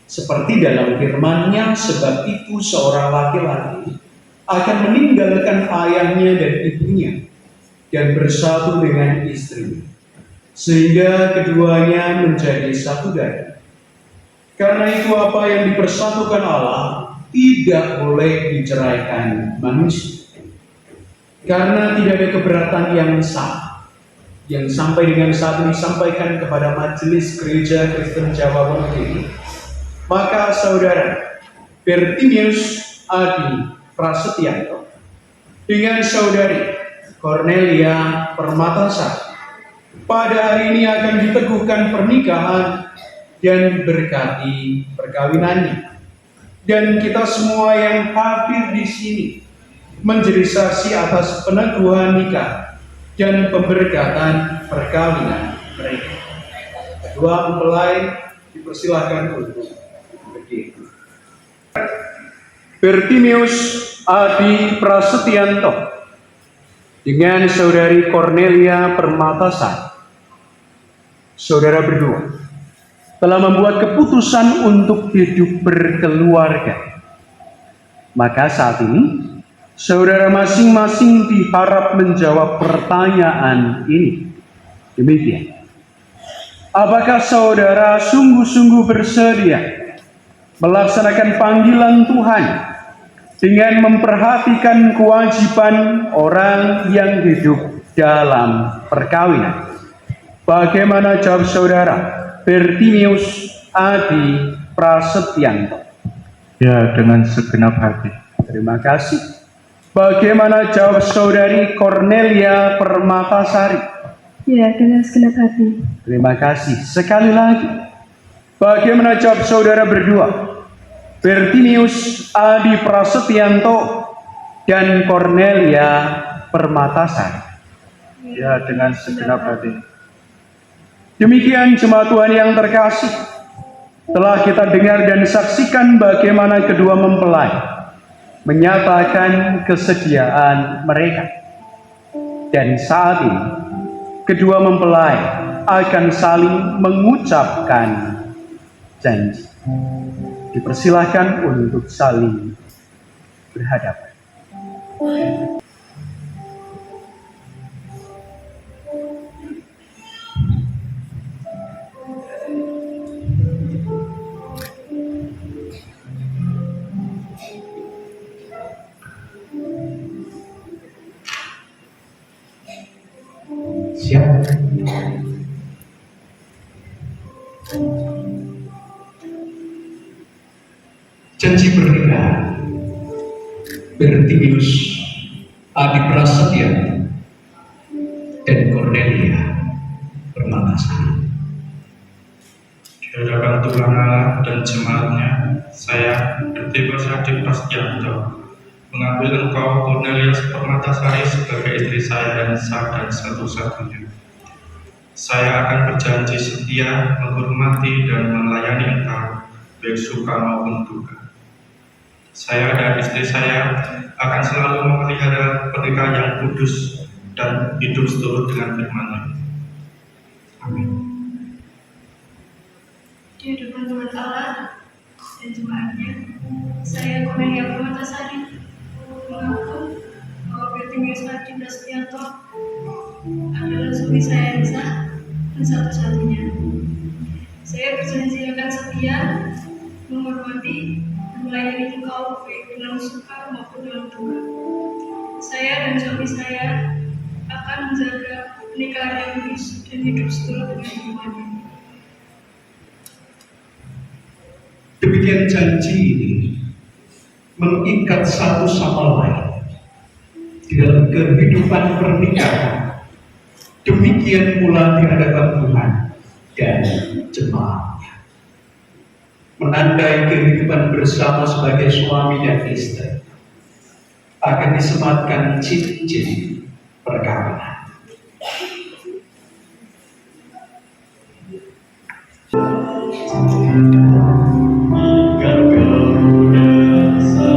Seperti dalam firman-Nya, sebab itu seorang laki-laki akan meninggalkan ayahnya dan ibunya dan bersatu dengan istrinya, sehingga keduanya menjadi satu darah. Karena itu apa yang dipersatukan Allah tidak boleh diceraikan manusia. Karena tidak ada keberatan yang sah yang sampai dengan saat ini disampaikan kepada Majelis Gereja Kristen Jawa Wonogiri, maka saudara Bertimius Adi Prasetyanto dengan saudari Cornelia Permatasari pada hari ini akan diteguhkan pernikahan dan diberkati perkawinannya. Dan kita semua yang hadir di sini menjadi saksi atas peneguhan nikah dan pemberkatan perkawinan mereka. Kedua mempelai dipersilahkan untuk berdiri. Bertimius Adi Prasetyanto dengan saudari Cornelia Permatasari, saudara berdua telah membuat keputusan untuk hidup berkeluarga. Maka saat ini saudara masing-masing diharap menjawab pertanyaan ini. Demikian. Apakah saudara sungguh-sungguh bersedia melaksanakan panggilan Tuhan dengan memperhatikan kewajiban orang yang hidup dalam perkawinan? Bagaimana jawab saudara Bertimius Adi Prasetyanto? Ya, dengan segenap hati. Terima kasih. Bagaimana jawab saudari Cornelia Permatasari? Ya, dengan segenap hati. Terima kasih. Sekali lagi. Bagaimana jawab saudara berdua? Bertimius Adi Prasetyanto dan Cornelia Permatasari. Ya, dengan segenap hati. Demikian jemaat Tuhan yang terkasih, telah kita dengar dan saksikan bagaimana kedua mempelai menyatakan kesediaan mereka. Dan saat ini kedua mempelai akan saling mengucapkan janji. Dipersilahkan untuk saling berhadapan. Siap. Janji pernikahan Bertimius Adi Prasetyanto dan Cornelia Permatasari. Di hadapan Tuhan Allah dan jemaatnya, saya Bertimius Adi Prasetyanto mengambil engkau Cornelia Permatasari sebagai istri saya dan sah dan satu-satunya. Saya akan berjanji setia, menghormati dan melayani engkau baik suka maupun duka. Saya dan istri saya akan selalu memelihara pernikahan yang kudus dan hidup seturut dengan firman-Nya. Amin. Di hadapan Tuhan Allah dan jemaatnya, saya Cornelia Permatasari mengaku bahwa Bertimius Adi Prasetyanto adalah suami saya yang sah dan satu-satunya. Saya berjanji akan setia, menghormati, dan melayani engkau baik dalam suka maupun dalam duka. Saya dan suami saya akan menjaga pernikahan yang kudus dan hidup seturut dengan firman-Nya. Demikian janji ini mengikat satu sama lain di dalam kehidupan pernikahan. Demikian pula di hadapan Tuhan dan jemaatnya, menandai kehidupan bersama sebagai suami dan istri. Akan disematkan cincin perkawinan. Kau rasa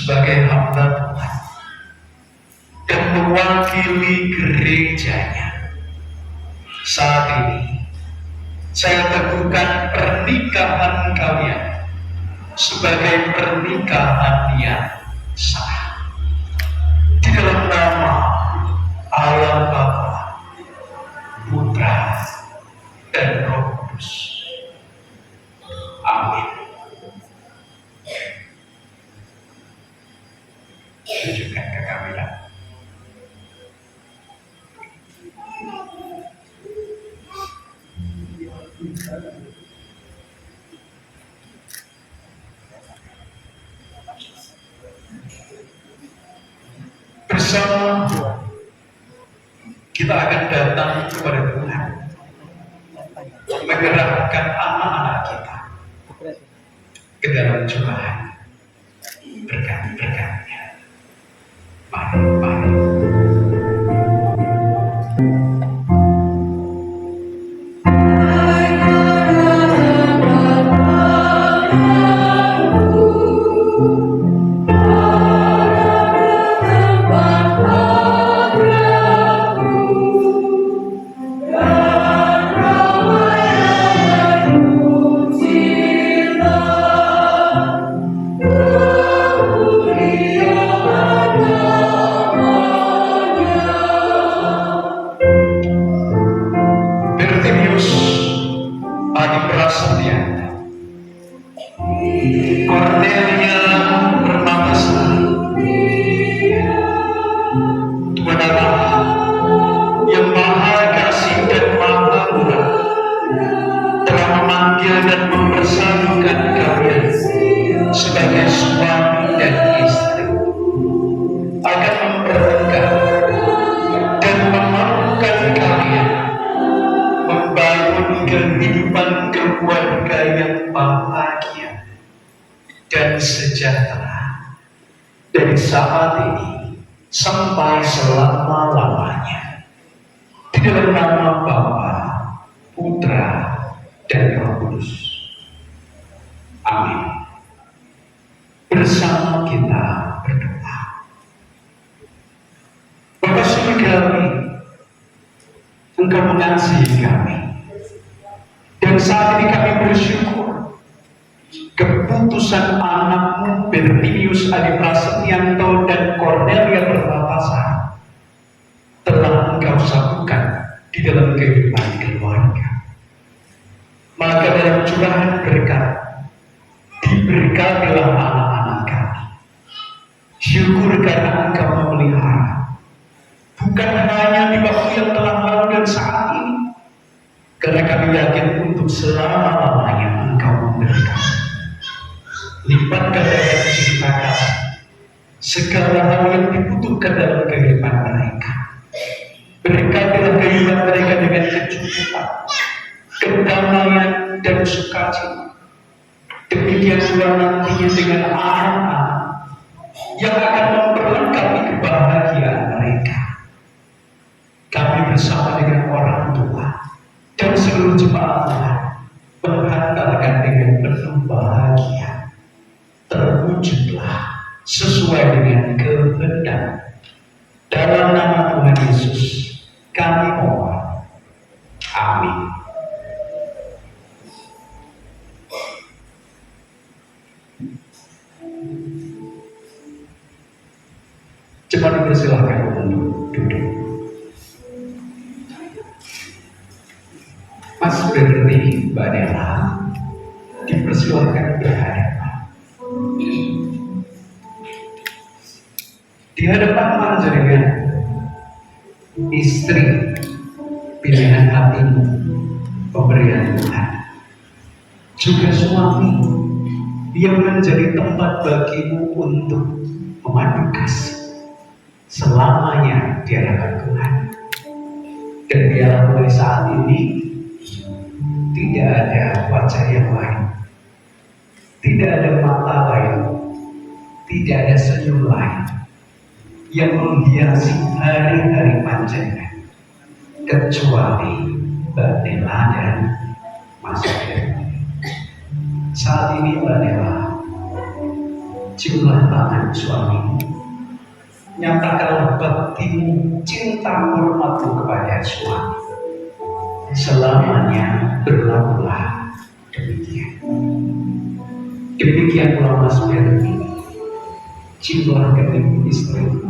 sebagai hamba Tuhan dan mewakili gerejanya. Saat ini saya teguhkan pernikahan kalian sebagai pernikahan yang sah di dalam nama Allah Bapa, Putra, dan Roh Kudus. Amin. Tunjukkan kekamilan. Bersama kita akan datang kepada Tuhan, menggerakkan anak-anak kita ke dalam curahan berkat-berkatnya. Mari. Cornelia Permatasari, Tuhan Allah yang Maha Kasih dan Maha Murah telah memanggil dan mempersatukan kalian sebagai suami dan istri, akan mempertegas dan memampukan kalian membangun kehidupan keluarga yang bahagia dan sejahtera dari saat ini sampai selama-lamanya, di dalam nama Bapa, Putra, dan Roh Kudus. Amin. Bersama kita berdoa. Bapa Surgawi, Engkau mengasihi kami, dan saat ini kami bersyukur keputusan anakmu Bertinius Adi Prasetyanto dan Cornelia Permatasari telah Engkau satukan di dalam kehidupan keluarga. Maka dalam curahan berkat diberkatilah anak-anak kami. Syukur karena Engkau memelihara, bukan hanya di waktu yang telah lalu dan saat ini, karena kami yakin untuk selama-lamanya Engkau memberkati. Lipat gandakan cinta kasih segala hal yang dibutuhkan dalam kehidupan mereka. Berkatilah kehidupan mereka dengan kecukupan, kedamaian, dan sukacita. Demikian juga nantinya dengan anak-anak yang akan memperlengkapi kebahagiaan mereka. Kami bersama dengan orang tua dan seluruh jemaat Tuhan menghantarkan dengan penuh bahagia, terwujudlah sesuai dengan kehendak. Dalam nama Tuhan Yesus kami mohon. Amin. Cepat dipersilahkan untuk duduk. Mas Berti, Mbak Nela, dipersilahkan berhadapan. Di hadapan panjenengan, istri pilihan hatimu, pemberian Tuhan, juga suami yang menjadi tempat bagimu untuk memadu kasih selamanya di hadapan Tuhan. Dan biarlah mulai saat ini tidak ada wajah yang lain, tidak ada mata lain, tidak ada senyum lain yang menghiasi hari-hari panjenengan kecuali Mbak Nela dan Mas Berti. Saat ini Mbak Nela Ciumlah tangan suamimu, nyatakanlah baktimu, cinta hormatmu kepada suami. Selamanya berlakulah demikian. Demikian pula Mas Berti, ciumlah kening istrimu,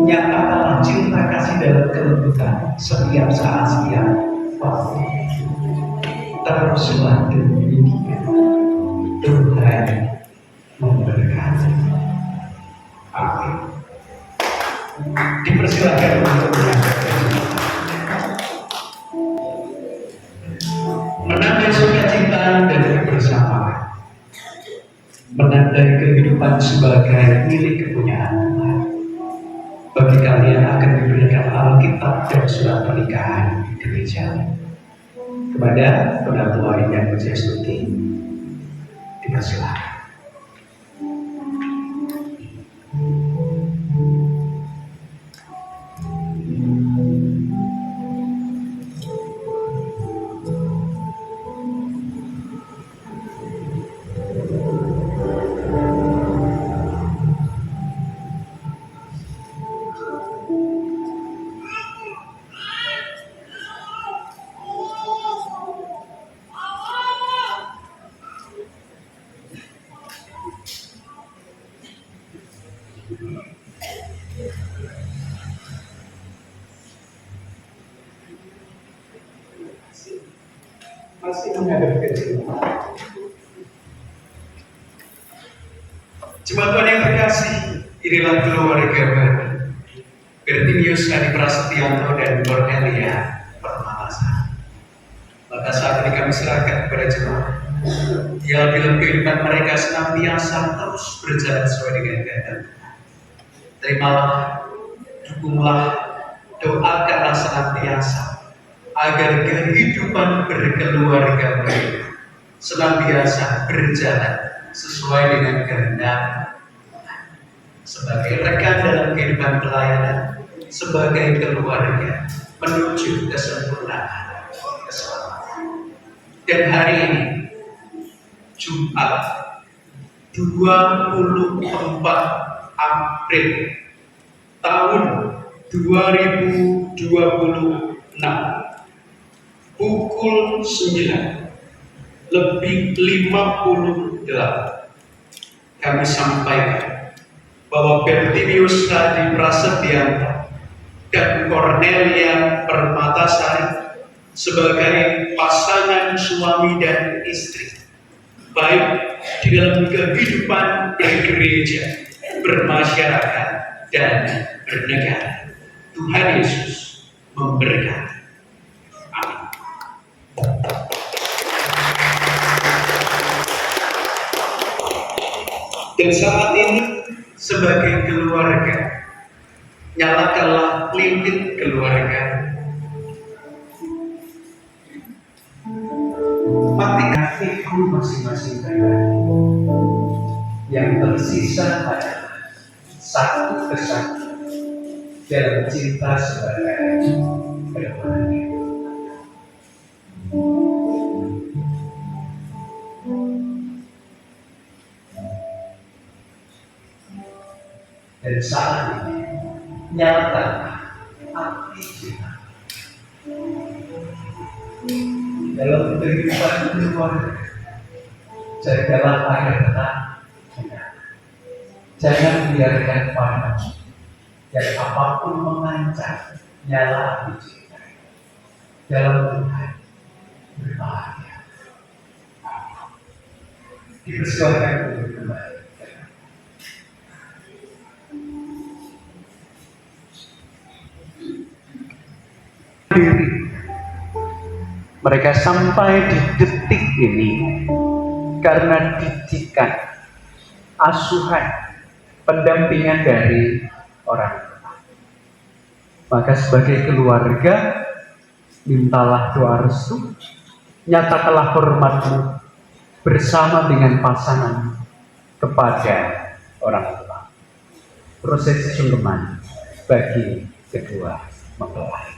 nyatakanlah cinta kasih dalam kelembutan setiap saat, setiap waktu. Teruslah demikian. Tuhan memberkati. Amin. Dipersilakan untuk menandai sukacita dan kebersamaan, menandai kehidupan sebagai milik kepunyaan Tuhan. Bagi kalian akan diberikan Alkitab dan surat pernikahan gereja. Kepada Penatua Indah Pujastuti, dipersilakan. Masih menghadap ke sini. Jemaat Tuhan yang terkasih, inilah keluarga baru Bertimius Adi Prasetyanto dan Cornelia Permatasan. Maka saat ini kami serahkan kepada jemaat. Biarlah dalam kehidupan mereka senantiasa terus berjalan sesuai dengan kehendak Tuhan. Terimalah, dukunglah, doakanlah senantiasa agar kehidupan berkeluarga mereka senantiasa berjalan sesuai dengan kehendak Tuhan. Sebagai rekan dalam kehidupan pelayanan, sebagai keluarga menuju kesempurnaan, keselamatan. Dan hari ini, Jumat 24 April tahun 2026 pukul 9:58 kami sampaikan bahwa Bertimius Adi Prasetyanto dan Cornelia Permatasari sebagai pasangan suami dan istri, baik di dalam kehidupan bergereja, bermasyarakat, dan bernegara. Tuhan Yesus memberkati. Amin. Dan saat ini sebagai keluarga, nyalakanlah lilin keluarga. Matikan ikut masing-masing pribadi. Yang tersisa adalah satu kesatuan dalam cinta sebagai keluarga. Dan saat ini nyatakan arti cinta dalam kehidupan keluarga. Jagalah agar tetap cinta. Jangan biarkan panas dan apapun mengancam nyala api cinta. Dalam Tuhan berbahagia. Dipersilakan untuk kembali. Mereka sampai di detik ini karena didikan, asuhan, pendampingan dari orang tua. Maka sebagai keluarga, mintalah doa restu, nyatakanlah hormatmu bersama dengan pasangan kepada orang tua. Prosesi sungkeman bagi kedua mempelai.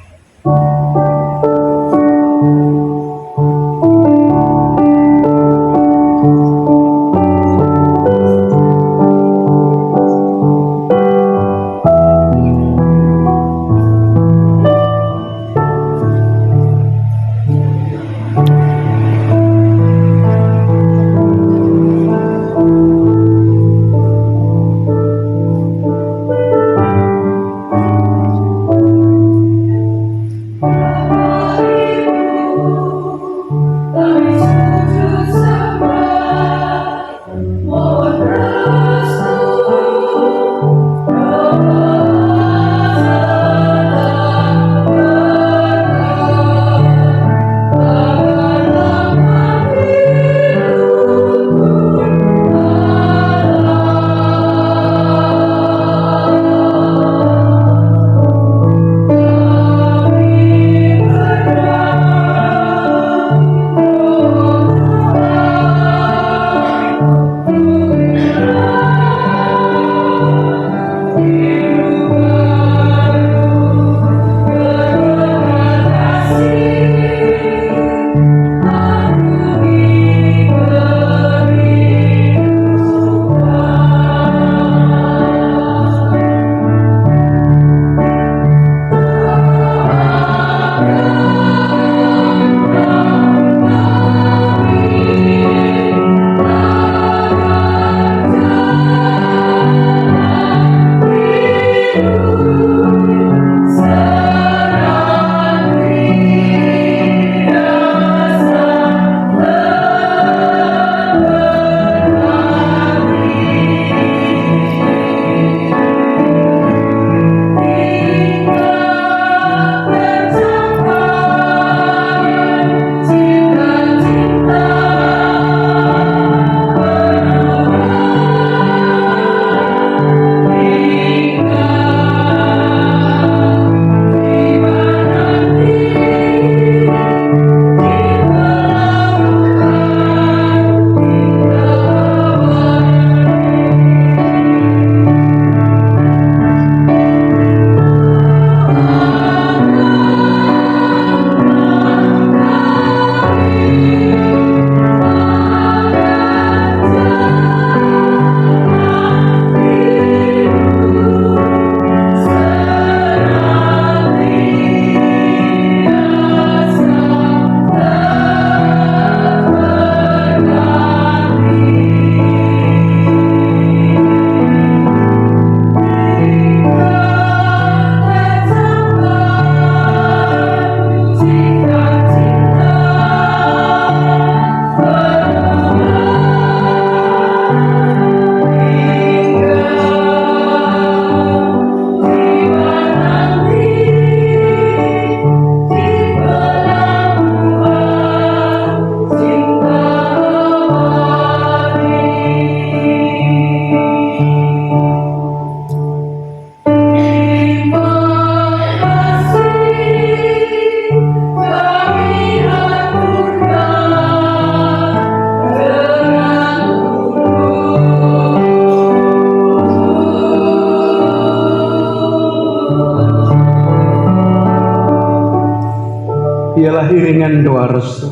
pangiringan doa restu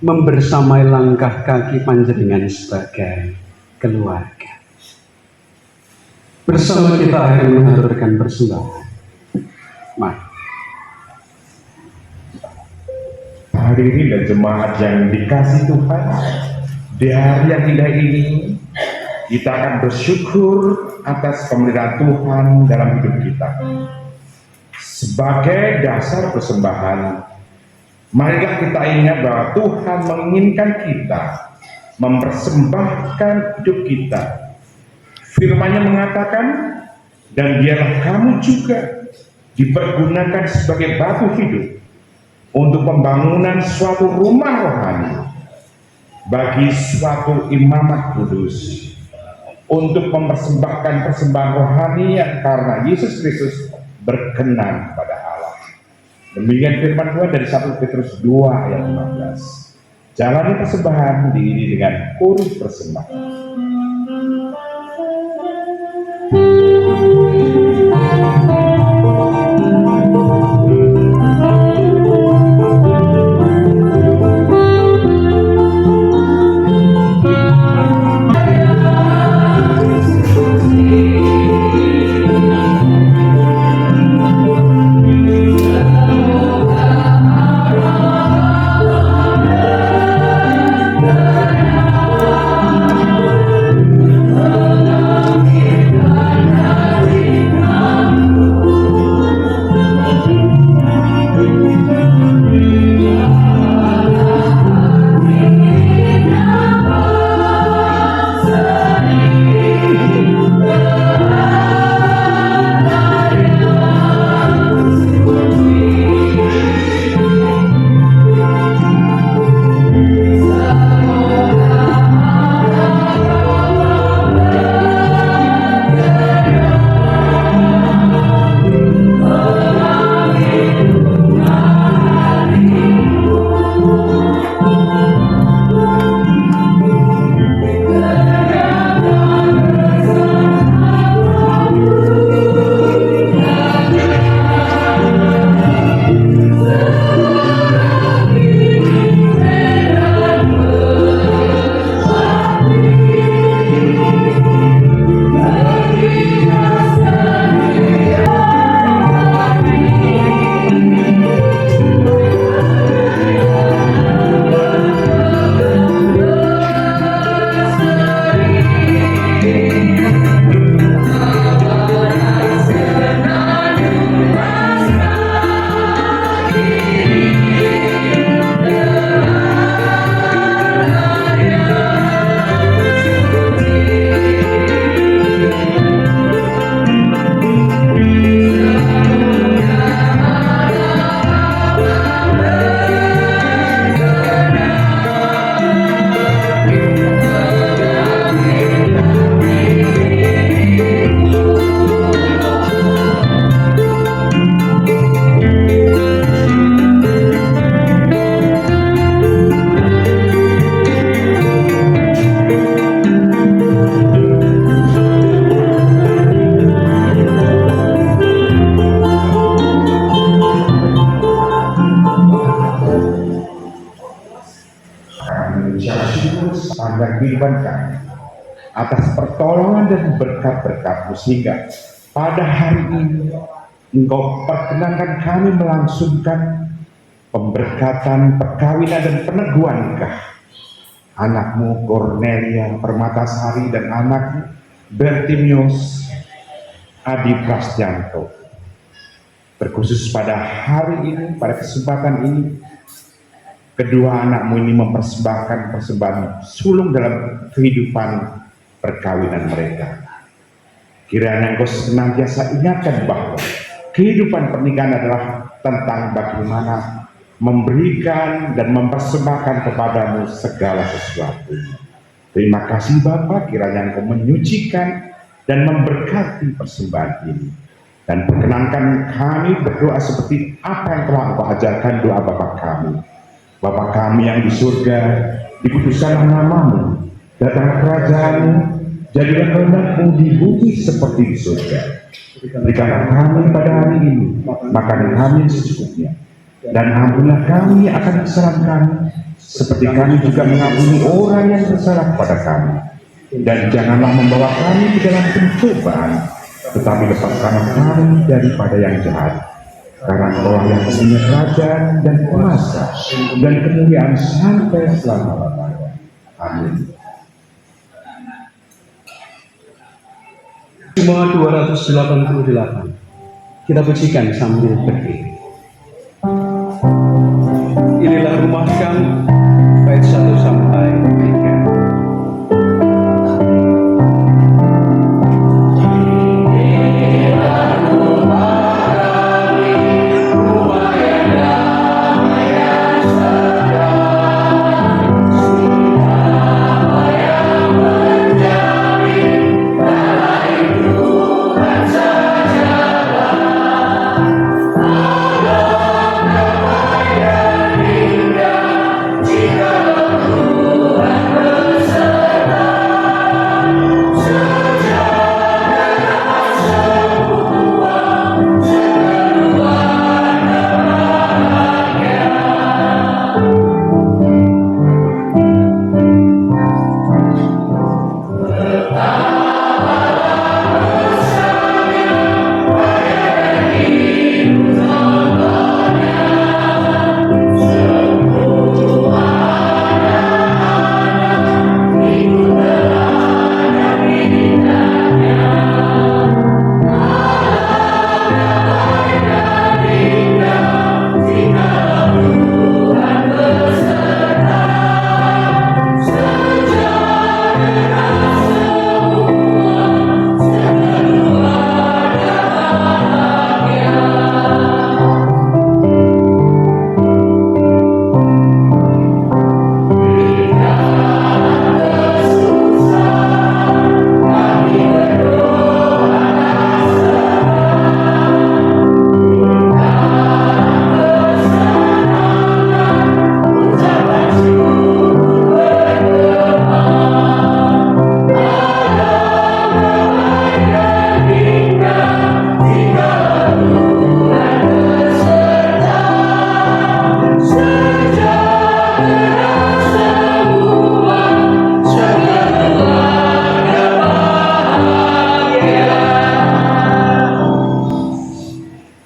membersamai langkah kaki panjenengan sebagai keluarga. Bersama kita akan mengaturkan persembahan. Mari. Hadirin dan jemaat yang dikasih Tuhan, di hari yang indah ini kita akan bersyukur atas pemeliharaan Tuhan dalam hidup kita. Sebagai dasar persembahan, marilah kita ingat bahwa Tuhan menginginkan kita mempersembahkan hidup kita. Firman-Nya mengatakan, dan biarlah kamu juga dipergunakan sebagai batu hidup untuk pembangunan suatu rumah rohani bagi suatu imamat kudus, untuk mempersembahkan persembahan rohani yang karena Yesus Kristus berkenan kepada Allah. Demikian firman Tuhan dari 1 Petrus 2 ayat 15. Jalani persembahan diiringi dengan urut persembahan. Atas pertolongan dan berkat-berkat-Mu, sehingga pada hari ini Engkau perkenankan kami melangsungkan pemberkatan, perkawinan dan peneguhan nikah anak-Mu Cornelia Permatasari dan anak-Mu Bertimius Adi Prasetyanto. Terkhusus pada hari ini, pada kesempatan ini, kedua anak-Mu ini mempersembahkan persembahan sulung dalam kehidupan perkawinan mereka. Kiranya Engkau senantiasa ingatkan bahwa kehidupan pernikahan adalah tentang bagaimana memberikan dan mempersembahkan kepadamu segala sesuatu. Terima kasih Bapa, kiranya Engkau menyucikan dan memberkati persembahan ini. Dan perkenankan kami berdoa seperti apa yang telah Engkau ajarkan doa Bapa kami. Bapa kami yang di surga, dikuduskanlah nama-Mu, datang kerajaan-Mu, jadilah kehendak-Mu di bumi seperti di surga. Berikanlah kami pada hari ini makanan kami yang secukupnya, dan ampunilah kami akan kesalahan kami, seperti kami juga mengampuni orang yang bersalah kepada kami. Dan janganlah membawa kami ke dalam pencobaan, tetapi lepaskanlah kami daripada yang jahat. Karena Engkau yang punya kerajaan dan kuasa dan kemuliaan sampai selama-lamanya. Amin. Cuma 288. Kita pujikan sambil berdiri. Inilah rumah kami, bait 1 sampai 3.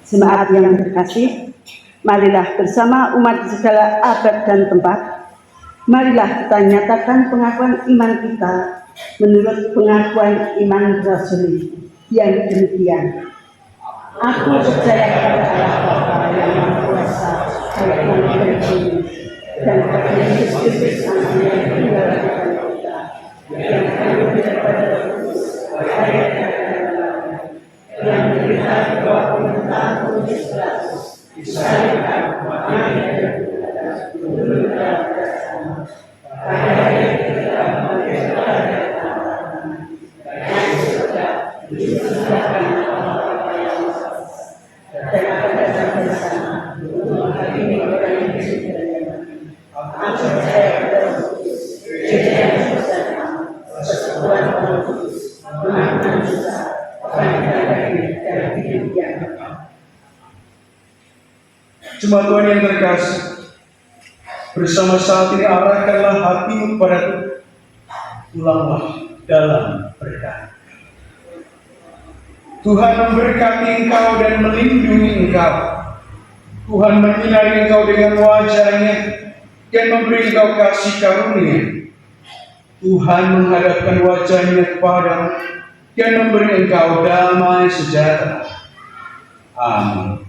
Jemaat yang terkasih, marilah bersama umat di segala abad dan tempat, marilah kita nyatakan pengakuan iman kita menurut pengakuan iman Rasuli yang demikian. Aku percaya kepada Allah Bapa yang Maha Kuasa, Bapa yang berbudi, dan kepada Yesus Kristus Anaknya yang tunggal dari kita, yang hidup daripada Roh Kudus, yang menderita di bawah pemerintahan Pontius Pilatus, disalibkan, mati dan menurut dalam kesaksian. Pada hari ketiga bangkit dari antara dari surga, disediakan Allah Bapa yang Maha Kuasa, dan akan datang bersama untuk menghakimi orang yang hidup dan yang mati. Aku percaya kepada Roh Kudus, Gereja yang bersama, persekutuan Roh Kudus, pengampunan dosa, kebangkitan dari hidup yang kekal. Jemaat Tuhan yang terkasih, bersama saat ini arahkanlah hatimu kepada Tuhan. Pulanglah dalam berkat. Tuhan memberkati engkau dan melindungi engkau. Tuhan menyinari engkau dengan wajah-Nya dan memberi engkau kasih karunia. Tuhan menghadapkan wajah-Nya kepadamu dan memberi engkau damai sejahtera. Amin.